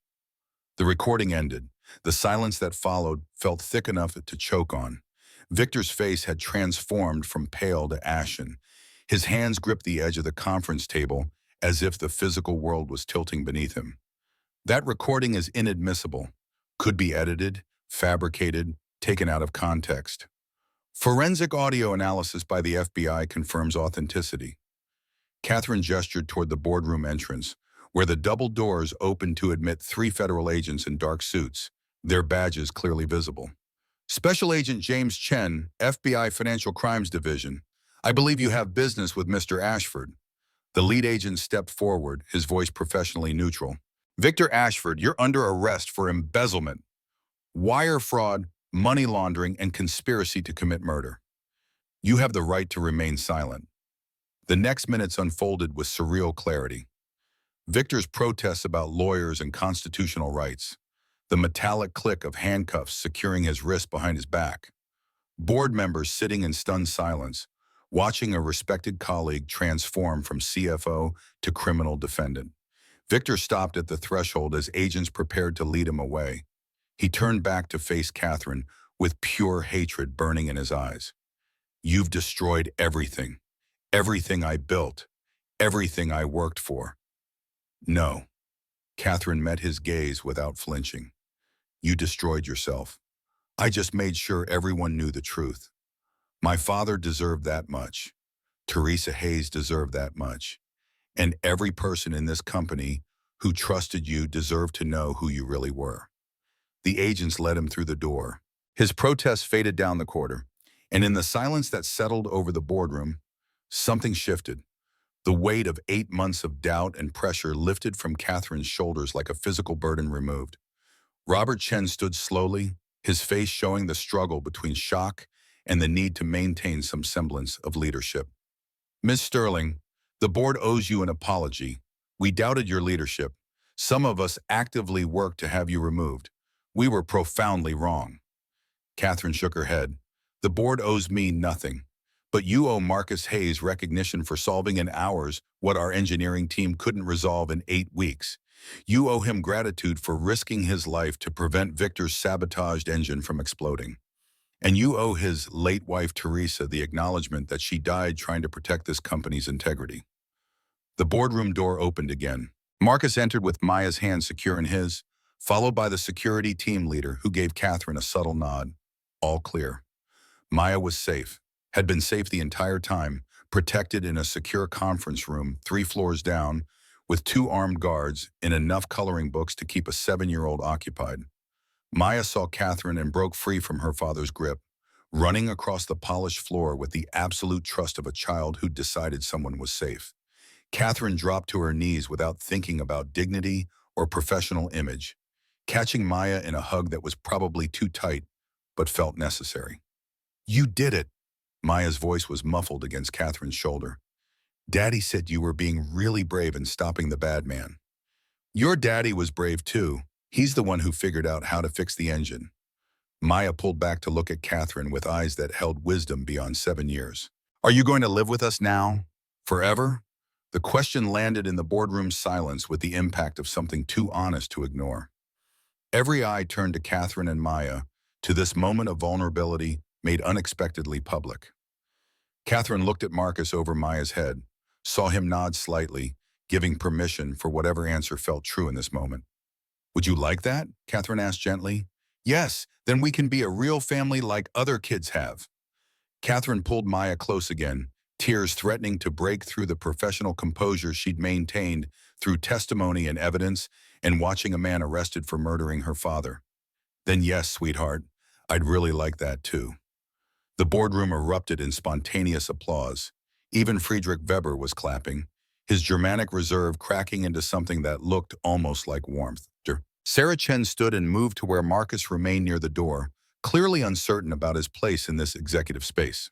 S1: The recording ended. The silence that followed felt thick enough to choke on. Victor's face had transformed from pale to ashen. His hands gripped the edge of the conference table as if the physical world was tilting beneath him. That recording is inadmissible, could be edited, fabricated, taken out of context. Forensic audio analysis by the FBI confirms authenticity. Catherine gestured toward the boardroom entrance, where the double doors opened to admit 3 federal agents in dark suits, their badges clearly visible. Special Agent James Chen, FBI Financial Crimes Division. I believe you have business with Mr. Ashford. The lead agent stepped forward, his voice professionally neutral. Victor Ashford, you're under arrest for embezzlement, wire fraud, money laundering, and conspiracy to commit murder. You have the right to remain silent. The next minutes unfolded with surreal clarity. Victor's protests about lawyers and constitutional rights, the metallic click of handcuffs securing his wrist behind his back, board members sitting in stunned silence, watching a respected colleague transform from CFO to criminal defendant. Victor stopped at the threshold as agents prepared to lead him away. He turned back to face Catherine with pure hatred burning in his eyes. You've destroyed everything. Everything I built. Everything I worked for. No. Catherine met his gaze without flinching. You destroyed yourself. I just made sure everyone knew the truth. My father deserved that much. Teresa Hayes deserved that much. And every person in this company who trusted you deserved to know who you really were. The agents led him through the door. His protest faded down the corridor, and in the silence that settled over the boardroom, something shifted. The weight of 8 months of doubt and pressure lifted from Catherine's shoulders like a physical burden removed. Robert Chen stood slowly, his face showing the struggle between shock and the need to maintain some semblance of leadership. Ms. Sterling, the board owes you an apology. We doubted your leadership. Some of us actively worked to have you removed. We were profoundly wrong. Catherine shook her head. The board owes me nothing. But you owe Marcus Hayes recognition for solving in hours what our engineering team couldn't resolve in 8 weeks. You owe him gratitude for risking his life to prevent Victor's sabotaged engine from exploding. And you owe his late wife Teresa the acknowledgement that she died trying to protect this company's integrity. The boardroom door opened again. Marcus entered with Maya's hand secure in his, followed by the security team leader who gave Catherine a subtle nod. All clear. Maya was safe, had been safe the entire time, protected in a secure conference room 3 floors down, with 2 armed guards and enough coloring books to keep a 7-year-old occupied. Maya saw Catherine and broke free from her father's grip, running across the polished floor with the absolute trust of a child who'd decided someone was safe. Catherine dropped to her knees without thinking about dignity or professional image, catching Maya in a hug that was probably too tight, but felt necessary. You did it! Maya's voice was muffled against Catherine's shoulder. Daddy said you were being really brave in stopping the bad man. Your daddy was brave too. He's the one who figured out how to fix the engine. Maya pulled back to look at Catherine with eyes that held wisdom beyond 7 years. Are you going to live with us now? Forever? The question landed in the boardroom's silence with the impact of something too honest to ignore. Every eye turned to Catherine and Maya, to this moment of vulnerability made unexpectedly public. Catherine looked at Marcus over Maya's head, saw him nod slightly, giving permission for whatever answer felt true in this moment. Would you like that? Catherine asked gently. Yes, then we can be a real family like other kids have. Catherine pulled Maya close again, tears threatening to break through the professional composure she'd maintained through testimony and evidence and watching a man arrested for murdering her father. Then yes, sweetheart, I'd really like that too. The boardroom erupted in spontaneous applause. Even Friedrich Weber was clapping, his Germanic reserve cracking into something that looked almost like warmth. Sarah Chen stood and moved to where Marcus remained near the door, clearly uncertain about his place in this executive space.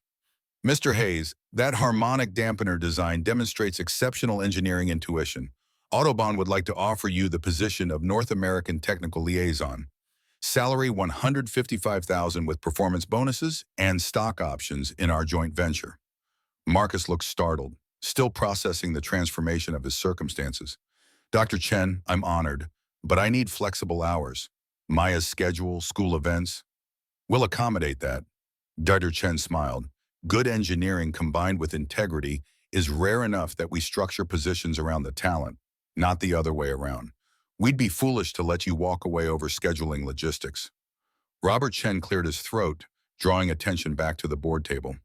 S1: Mr. Hayes, that harmonic dampener design demonstrates exceptional engineering intuition. Autobahn would like to offer you the position of North American Technical Liaison. Salary $155,000 with performance bonuses and stock options in our joint venture. Marcus looked startled, still processing the transformation of his circumstances. Dr. Chen, I'm honored, but I need flexible hours. Maya's schedule, school events. We'll accommodate that. Dr. Chen smiled. Good engineering combined with integrity is rare enough that we structure positions around the talent, not the other way around. We'd be foolish to let you walk away over scheduling logistics. Robert Chen cleared his throat, drawing attention back to the board table.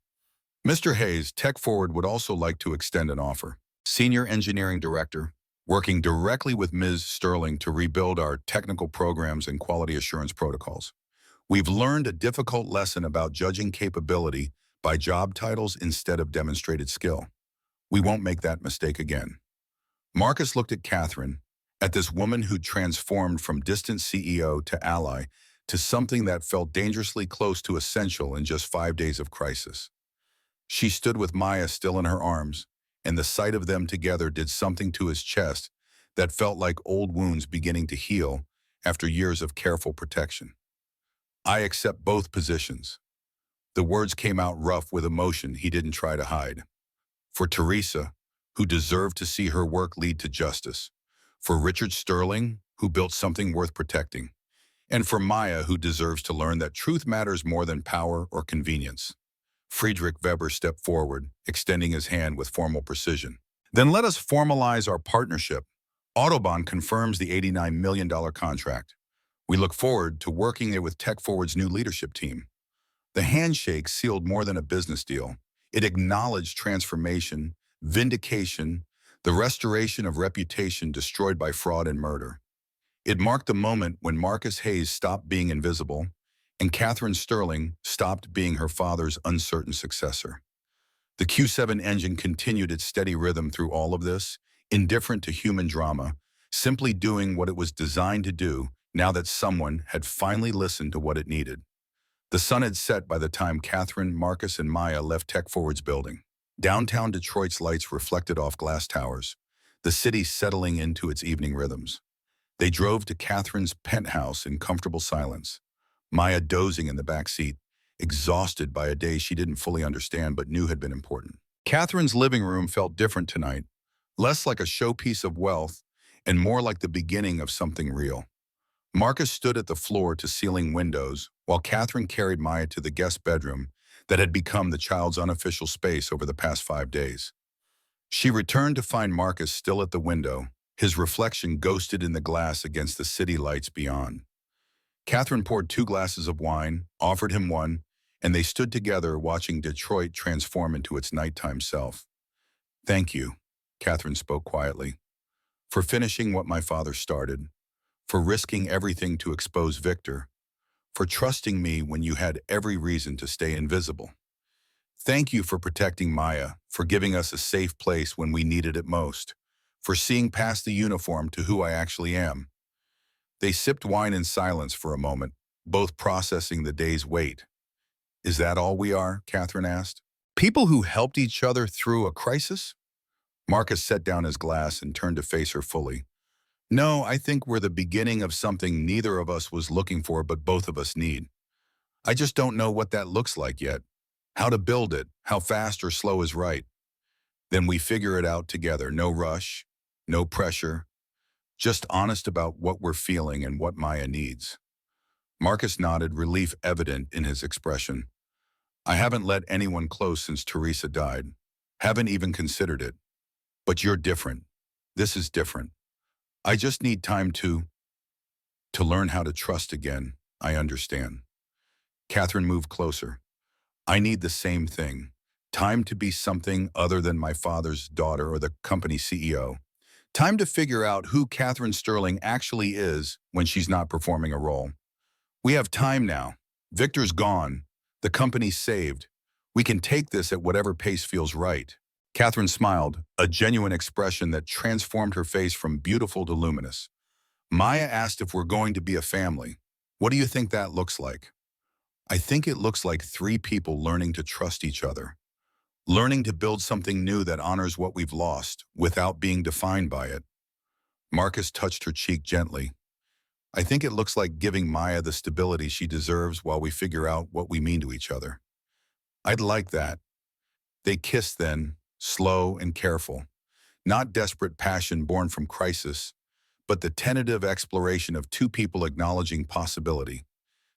S1: Mr. Hayes, Tech Forward would also like to extend an offer. Senior Engineering Director, working directly with Ms. Sterling to rebuild our technical programs and quality assurance protocols. We've learned a difficult lesson about judging capability by job titles instead of demonstrated skill. We won't make that mistake again. Marcus looked at Catherine, at this woman who'd transformed from distant CEO to ally to something that felt dangerously close to essential in just 5 days of crisis. She stood with Maya still in her arms, and the sight of them together did something to his chest that felt like old wounds beginning to heal after years of careful protection. I accept both positions. The words came out rough with emotion he didn't try to hide. For Teresa, who deserved to see her work lead to justice. For Richard Sterling, who built something worth protecting. And for Maya, who deserves to learn that truth matters more than power or convenience. Friedrich Weber stepped forward, extending his hand with formal precision. Then let us formalize our partnership. Autobahn confirms the $89 million contract. We look forward to working it with Tech Forward's new leadership team. The handshake sealed more than a business deal. It acknowledged transformation, vindication, the restoration of reputation destroyed by fraud and murder. It marked the moment when Marcus Hayes stopped being invisible and Catherine Sterling stopped being her father's uncertain successor. The Q7 engine continued its steady rhythm through all of this, indifferent to human drama, simply doing what it was designed to do now that someone had finally listened to what it needed. The sun had set by the time Catherine, Marcus, and Maya left Tech Forward's building. Downtown Detroit's lights reflected off glass towers, the city settling into its evening rhythms. They drove to Catherine's penthouse in comfortable silence, Maya dozing in the back seat, exhausted by a day she didn't fully understand but knew had been important. Catherine's living room felt different tonight, less like a showpiece of wealth and more like the beginning of something real. Marcus stood at the floor-to-ceiling windows while Catherine carried Maya to the guest bedroom that had become the child's unofficial space over the past 5 days. She returned to find Marcus still at the window, his reflection ghosted in the glass against the city lights beyond. Catherine poured 2 glasses of wine, offered him one, and they stood together watching Detroit transform into its nighttime self. "Thank you," Catherine spoke quietly, "for finishing what my father started, for risking everything to expose Victor, for trusting me when you had every reason to stay invisible. Thank you for protecting Maya, for giving us a safe place when we needed it most, for seeing past the uniform to who I actually am." They sipped wine in silence for a moment, both processing the day's weight. "Is that all we are?" Catherine asked. "People who helped each other through a crisis?" Marcus set down his glass and turned to face her fully. "No, I think we're the beginning of something neither of us was looking for but both of us need. I just don't know what that looks like yet. How to build it, how fast or slow is right. Then we figure it out together, no rush, no pressure, just honest about what we're feeling and what Maya needs." Marcus nodded, relief evident in his expression. "I haven't let anyone close since Teresa died. Haven't even considered it. But you're different. This is different. I just need time to learn how to trust again. I understand." Catherine moved closer. "I need the same thing. Time to be something other than my father's daughter or the company CEO. Time to figure out who Catherine Sterling actually is when she's not performing a role. We have time now. Victor's gone. The company's saved. We can take this at whatever pace feels right." Catherine smiled, a genuine expression that transformed her face from beautiful to luminous. "Maya asked if we're going to be a family. What do you think that looks like?" "I think it looks like 3 people learning to trust each other. Learning to build something new that honors what we've lost without being defined by it." Marcus touched her cheek gently. "I think it looks like giving Maya the stability she deserves while we figure out what we mean to each other." "I'd like that." They kissed then, slow and careful. Not desperate passion born from crisis, but the tentative exploration of 2 people acknowledging possibility.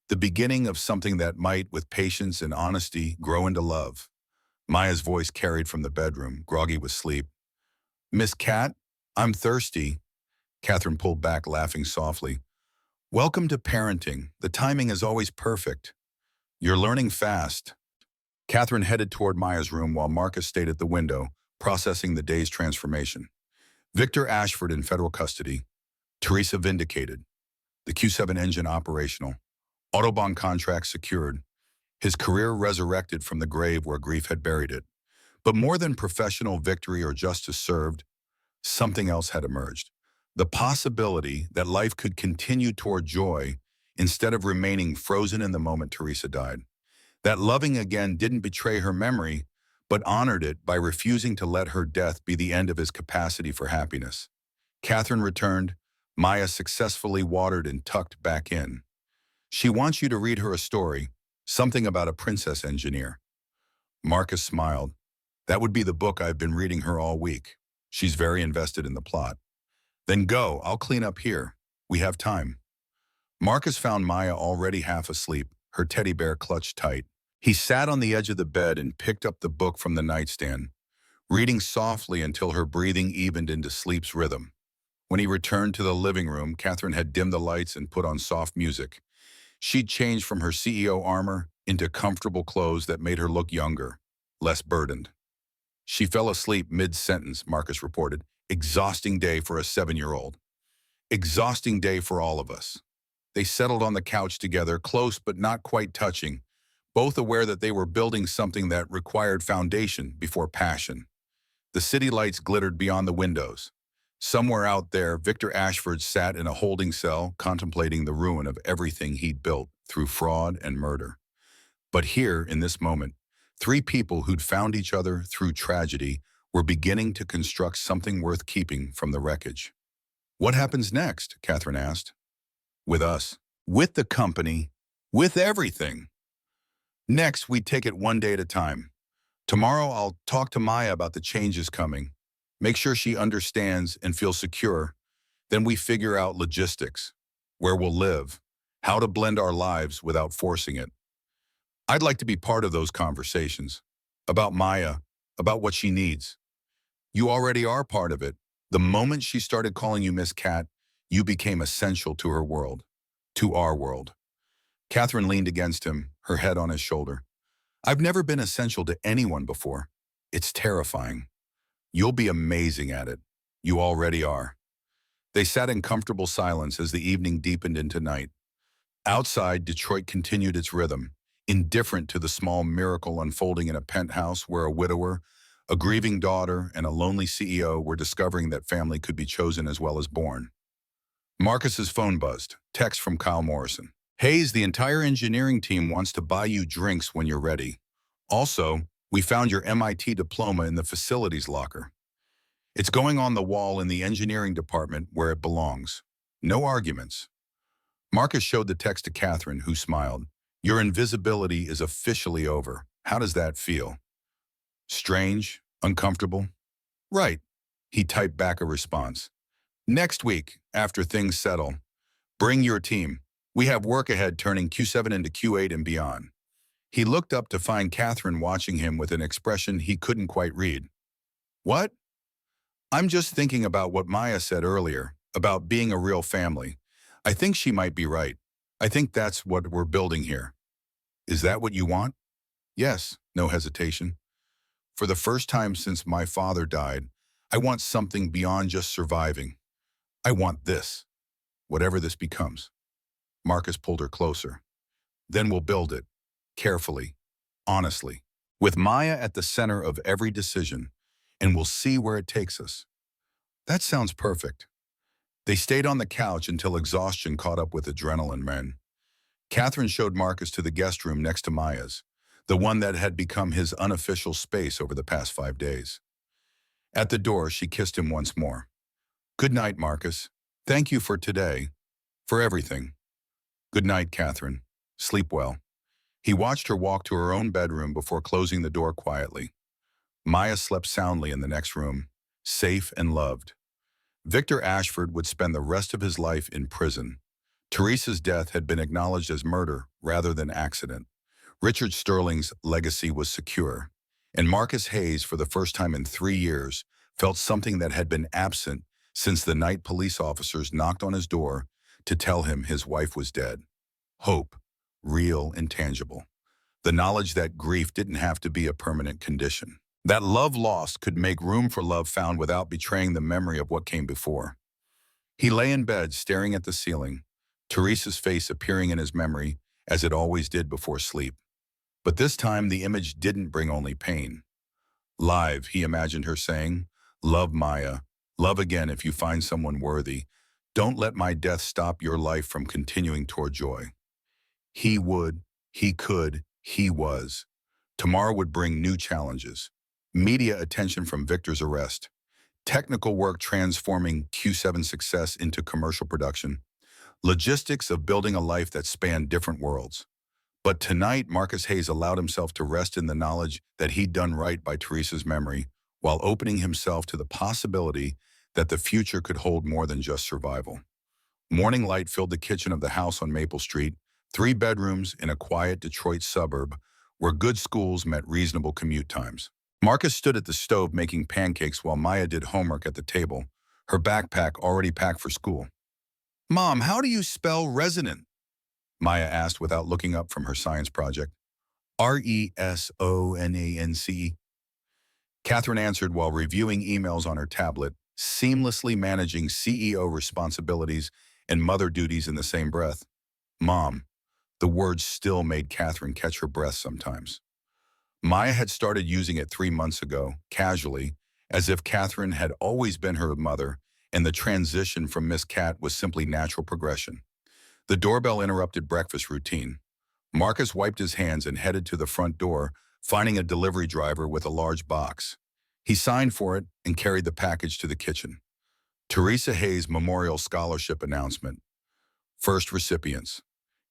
S1: The beginning of something that might, with patience and honesty, grow into love. Maya's voice carried from the bedroom, groggy with sleep. "Miss Cat, I'm thirsty." Catherine pulled back, laughing softly. "Welcome to parenting. The timing is always perfect. You're learning fast." Catherine headed toward Maya's room while Marcus stayed at the window, processing the day's transformation. Victor Ashford in federal custody. Teresa vindicated. The Q7 engine operational. Autobahn contract secured. His career resurrected from the grave where grief had buried it. But more than professional victory or justice served, something else had emerged. The possibility that life could continue toward joy instead of remaining frozen in the moment Teresa died. That loving again didn't betray her memory, but honored it by refusing to let her death be the end of his capacity for happiness. Catherine returned, Maya successfully watered and tucked back in. "She wants you to read her a story. Something about a princess engineer. Marcus smiled. That would be the book I've been reading her all week. She's very invested in the plot. Then go, I'll clean up here. We have time. Marcus found Maya already half asleep, her teddy bear clutched tight. He sat on the edge of the bed and picked up the book from the nightstand, reading softly until her breathing evened into sleep's rhythm. When he returned to the living room, Catherine had dimmed the lights and put on soft music. She'd changed from her CEO armor into comfortable clothes that made her look younger, less burdened. She fell asleep mid-sentence, Marcus reported. Exhausting day for a 7-year-old. Exhausting day for all of us. They settled on the couch together, close but not quite touching, both aware that they were building something that required foundation before passion. The city lights glittered beyond the windows. Somewhere out there, Victor Ashford sat in a holding cell, contemplating the ruin of everything he'd built through fraud and murder. But here, in this moment, 3 people who'd found each other through tragedy were beginning to construct something worth keeping from the wreckage. What happens next? Catherine asked. With us, with the company, with everything. Next, we take it one day at a time. Tomorrow, I'll talk to Maya about the changes coming. Make sure she understands and feels secure. Then we figure out logistics, where we'll live, how to blend our lives without forcing it. I'd like to be part of those conversations. About Maya, about what she needs. You already are part of it. The moment she started calling you Miss Cat, you became essential to her world, to our world. Catherine leaned against him, her head on his shoulder. I've never been essential to anyone before. It's terrifying. You'll be amazing at it. You already are. They sat in comfortable silence as the evening deepened into night. Outside, Detroit continued its rhythm, indifferent to the small miracle unfolding in a penthouse where a widower, a grieving daughter, and a lonely CEO were discovering that family could be chosen as well as born. Marcus's phone buzzed. Text from Kyle Morrison. Hayes, the entire engineering team wants to buy you drinks when you're ready. Also, we found your MIT diploma in the facilities locker. It's going on the wall in the engineering department where it belongs. No arguments. Marcus showed the text to Catherine, who smiled. Your invisibility is officially over. How does that feel? Strange? Uncomfortable? Right. He typed back a response. Next week, after things settle, bring your team. We have work ahead turning Q7 into Q8 and beyond. He looked up to find Catherine watching him with an expression he couldn't quite read. What? I'm just thinking about what Maya said earlier, about being a real family. I think she might be right. I think that's what we're building here. Is that what you want? Yes, no hesitation. For the first time since my father died, I want something beyond just surviving. I want this, whatever this becomes. Marcus pulled her closer. Then we'll build it, carefully, honestly, with Maya at the center of every decision, and we'll see where it takes us. That sounds perfect. They stayed on the couch until exhaustion caught up with adrenaline men. Catherine showed Marcus to the guest room next to Maya's, the one that had become his unofficial space over the past 5 days. At the door, she kissed him once more. Good night, Marcus. Thank you for today, for everything. Good night, Catherine. Sleep well. He watched her walk to her own bedroom before closing the door quietly. Maya slept soundly in the next room, safe and loved. Victor Ashford would spend the rest of his life in prison. Teresa's death had been acknowledged as murder rather than accident. Richard Sterling's legacy was secure, and Marcus Hayes, for the first time in 3 years, felt something that had been absent since the night police officers knocked on his door to tell him his wife was dead. Hope, real and tangible. The knowledge that grief didn't have to be a permanent condition. That love lost could make room for love found without betraying the memory of what came before. He lay in bed, staring at the ceiling, Teresa's face appearing in his memory as it always did before sleep. But this time the image didn't bring only pain. Live, he imagined her saying, love Maya, love again if you find someone worthy. Don't let my death stop your life from continuing toward joy. He would, he could, he was. Tomorrow would bring new challenges. Media attention from Victor's arrest. Technical work transforming Q7 success into commercial production. Logistics of building a life that spanned different worlds. But tonight, Marcus Hayes allowed himself to rest in the knowledge that he'd done right by Teresa's memory, while opening himself to the possibility that the future could hold more than just survival. Morning light filled the kitchen of the house on Maple Street, 3 bedrooms in a quiet Detroit suburb where good schools met reasonable commute times. Marcus stood at the stove making pancakes while Maya did homework at the table, her backpack already packed for school. "Mom, how do you spell resonant?" Maya asked without looking up from her science project. "Resonance." Catherine answered while reviewing emails on her tablet, seamlessly managing CEO responsibilities and mother duties in the same breath. "Mom." The words still made Catherine catch her breath sometimes. Maya had started using it 3 months ago, casually, as if Catherine had always been her mother, and the transition from Miss Cat was simply natural progression. The doorbell interrupted breakfast routine. Marcus wiped his hands and headed to the front door, finding a delivery driver with a large box. He signed for it and carried the package to the kitchen. Teresa Hayes Memorial Scholarship Announcement. First recipients.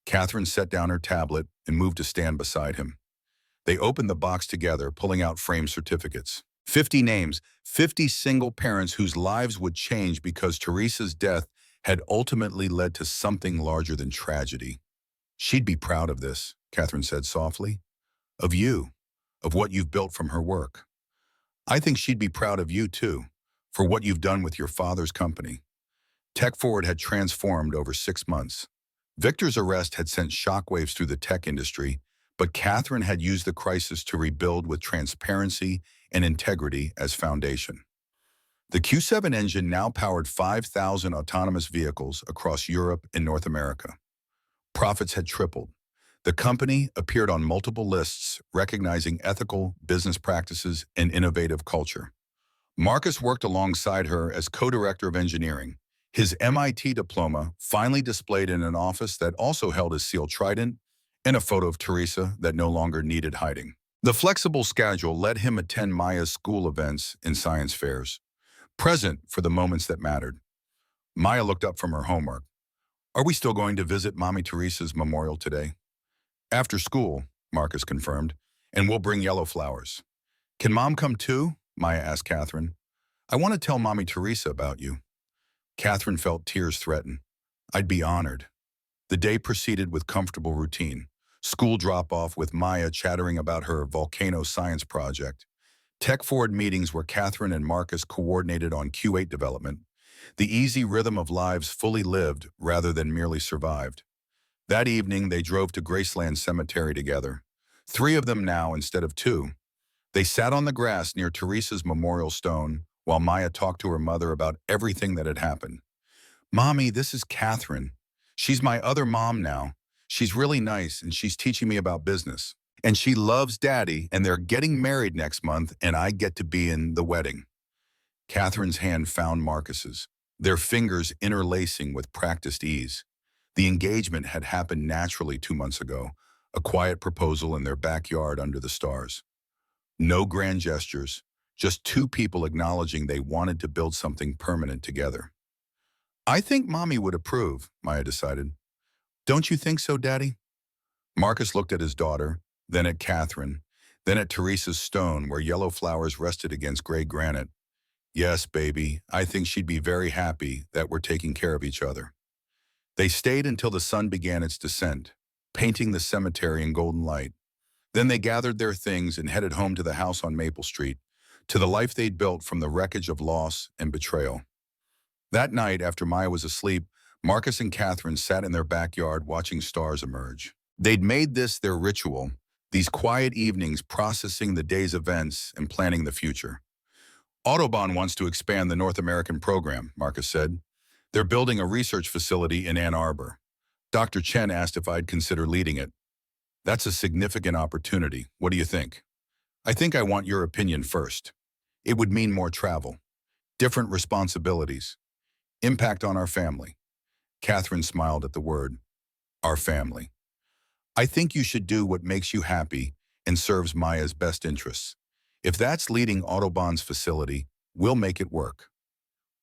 S1: Catherine set down her tablet and moved to stand beside him. They opened the box together, pulling out framed certificates. 50 names, 50 single parents whose lives would change because Teresa's death had ultimately led to something larger than tragedy. "She'd be proud of this," Catherine said softly. "Of you, of what you've built from her work. I think she'd be proud of you too, for what you've done with your father's company." Tech Forward had transformed over 6 months. Victor's arrest had sent shockwaves through the tech industry, but Catherine had used the crisis to rebuild with transparency and integrity as foundation. The Q7 engine now powered 5,000 autonomous vehicles across Europe and North America. Profits had tripled. The company appeared on multiple lists recognizing ethical business practices and innovative culture. Marcus worked alongside her as co-director of engineering, his MIT diploma finally displayed in an office that also held his sealed trident and a photo of Teresa that no longer needed hiding. The flexible schedule let him attend Maya's school events and science fairs, present for the moments that mattered. Maya looked up from her homework. "Are we still going to visit Mommy Teresa's memorial today?" "After school," Marcus confirmed, "and we'll bring yellow flowers." "Can Mom come too?" Maya asked Catherine. "I want to tell Mommy Teresa about you." Catherine felt tears threaten. "I'd be honored." The day proceeded with comfortable routine. School drop-off with Maya chattering about her volcano science project. Tech Forward meetings where Catherine and Marcus coordinated on Q8 development. The easy rhythm of lives fully lived rather than merely survived. That evening, they drove to Graceland Cemetery together. 3 of them now instead of 2. They sat on the grass near Teresa's memorial stone while Maya talked to her mother about everything that had happened. "Mommy, this is Catherine. She's my other mom now. She's really nice and she's teaching me about business. And she loves Daddy and they're getting married next month and I get to be in the wedding." Catherine's hand found Marcus's, their fingers interlacing with practiced ease. The engagement had happened naturally 2 months ago, a quiet proposal in their backyard under the stars. No grand gestures, just 2 people acknowledging they wanted to build something permanent together. "I think Mommy would approve," Maya decided. "Don't you think so, Daddy?" Marcus looked at his daughter, then at Catherine, then at Teresa's stone where yellow flowers rested against gray granite. "Yes, baby, I think she'd be very happy that we're taking care of each other." They stayed until the sun began its descent, painting the cemetery in golden light. Then they gathered their things and headed home to the house on Maple Street, to the life they'd built from the wreckage of loss and betrayal. That night, after Maya was asleep, Marcus and Catherine sat in their backyard watching stars emerge. They'd made this their ritual, these quiet evenings processing the day's events and planning the future. "Autobahn wants to expand the North American program," Marcus said. "They're building a research facility in Ann Arbor. Dr. Chen asked if I'd consider leading it. That's a significant opportunity. What do you think?" "I think I want your opinion first. It would mean more travel, different responsibilities, impact on our family." Catherine smiled at the word, "our family." "I think you should do what makes you happy and serves Maya's best interests. If that's leading Autobahn's facility, we'll make it work."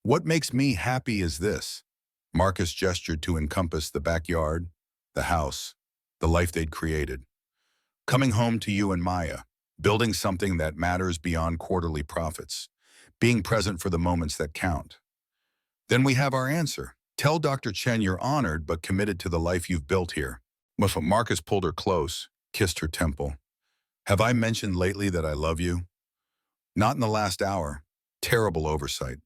S1: "What makes me happy is this." Marcus gestured to encompass the backyard, the house, the life they'd created. Coming home to you and Maya, building something that matters beyond quarterly profits, being present for the moments that count. Then we have our answer. Tell Dr. Chen you're honored but committed to the life you've built here. Marcus pulled her close, kissed her temple. Have I mentioned lately that I love you? Not in the last hour. Terrible oversight.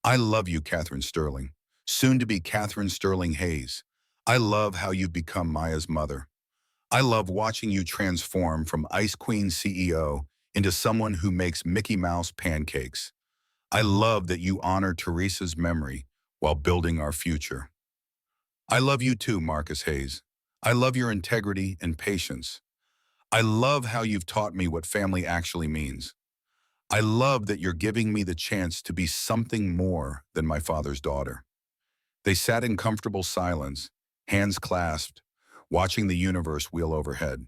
S1: I love you, Catherine Sterling. Soon to be Catherine Sterling Hayes. I love how you've become Maya's mother. I love watching you transform from Ice Queen CEO into someone who makes Mickey Mouse pancakes. I love that you honor Teresa's memory while building our future. I love you too, Marcus Hayes. I love your integrity and patience. I love how you've taught me what family actually means. I love that you're giving me the chance to be something more than my father's daughter. They sat in comfortable silence, hands clasped, watching the universe wheel overhead.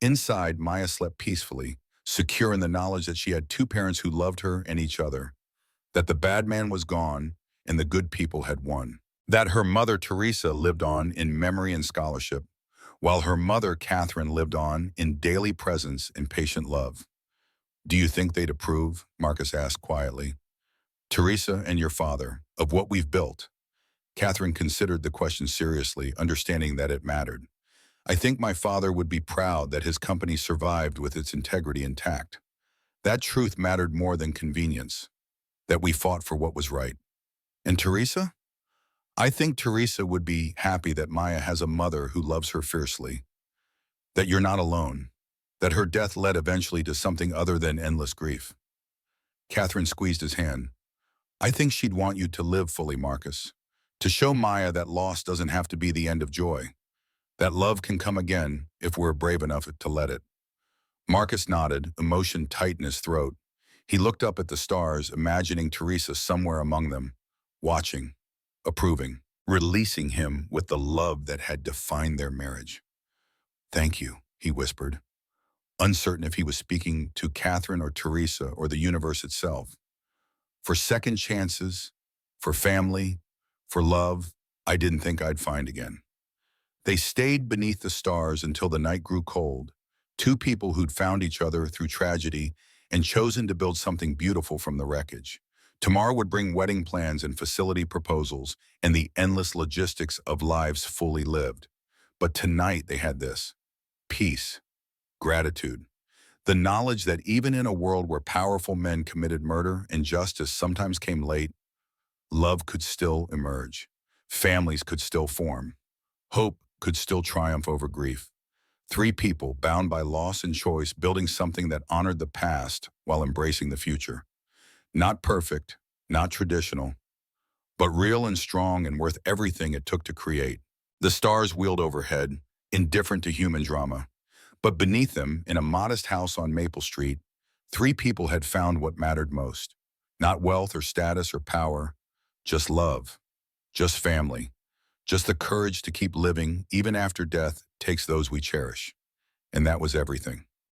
S1: Inside, Maya slept peacefully, secure in the knowledge that she had two parents who loved her and each other, that the bad man was gone and the good people had won, that her mother Teresa lived on in memory and scholarship, while her mother Catherine lived on in daily presence and patient love. Do you think they'd approve? Marcus asked quietly. Teresa and your father, of what we've built. Catherine considered the question seriously, understanding that it mattered. I think my father would be proud that his company survived with its integrity intact. That truth mattered more than convenience, that we fought for what was right. And Teresa? I think Teresa would be happy that Maya has a mother who loves her fiercely, that you're not alone, that her death led eventually to something other than endless grief. Catherine squeezed his hand. I think she'd want you to live fully, Marcus, to show Maya that loss doesn't have to be the end of joy, that love can come again if we're brave enough to let it. Marcus nodded, emotion tight in his throat. He looked up at the stars, imagining Teresa somewhere among them, watching, approving, releasing him with the love that had defined their marriage. Thank you, he whispered, uncertain if he was speaking to Catherine or Teresa or the universe itself. For second chances, for family, for love, I didn't think I'd find again. They stayed beneath the stars until the night grew cold, two people who'd found each other through tragedy and chosen to build something beautiful from the wreckage. Tomorrow would bring wedding plans and facility proposals and the endless logistics of lives fully lived. But tonight they had this: peace, gratitude, the knowledge that even in a world where powerful men committed murder and justice sometimes came late, love could still emerge. Families could still form. Hope could still triumph over grief. Three people bound by loss and choice, building something that honored the past while embracing the future. Not perfect, not traditional, but real and strong and worth everything it took to create. The stars wheeled overhead, indifferent to human drama. But beneath them, in a modest house on Maple Street, three people had found what mattered most. Not wealth or status or power, just love, just family, just the courage to keep living even after death takes those we cherish. And that was everything.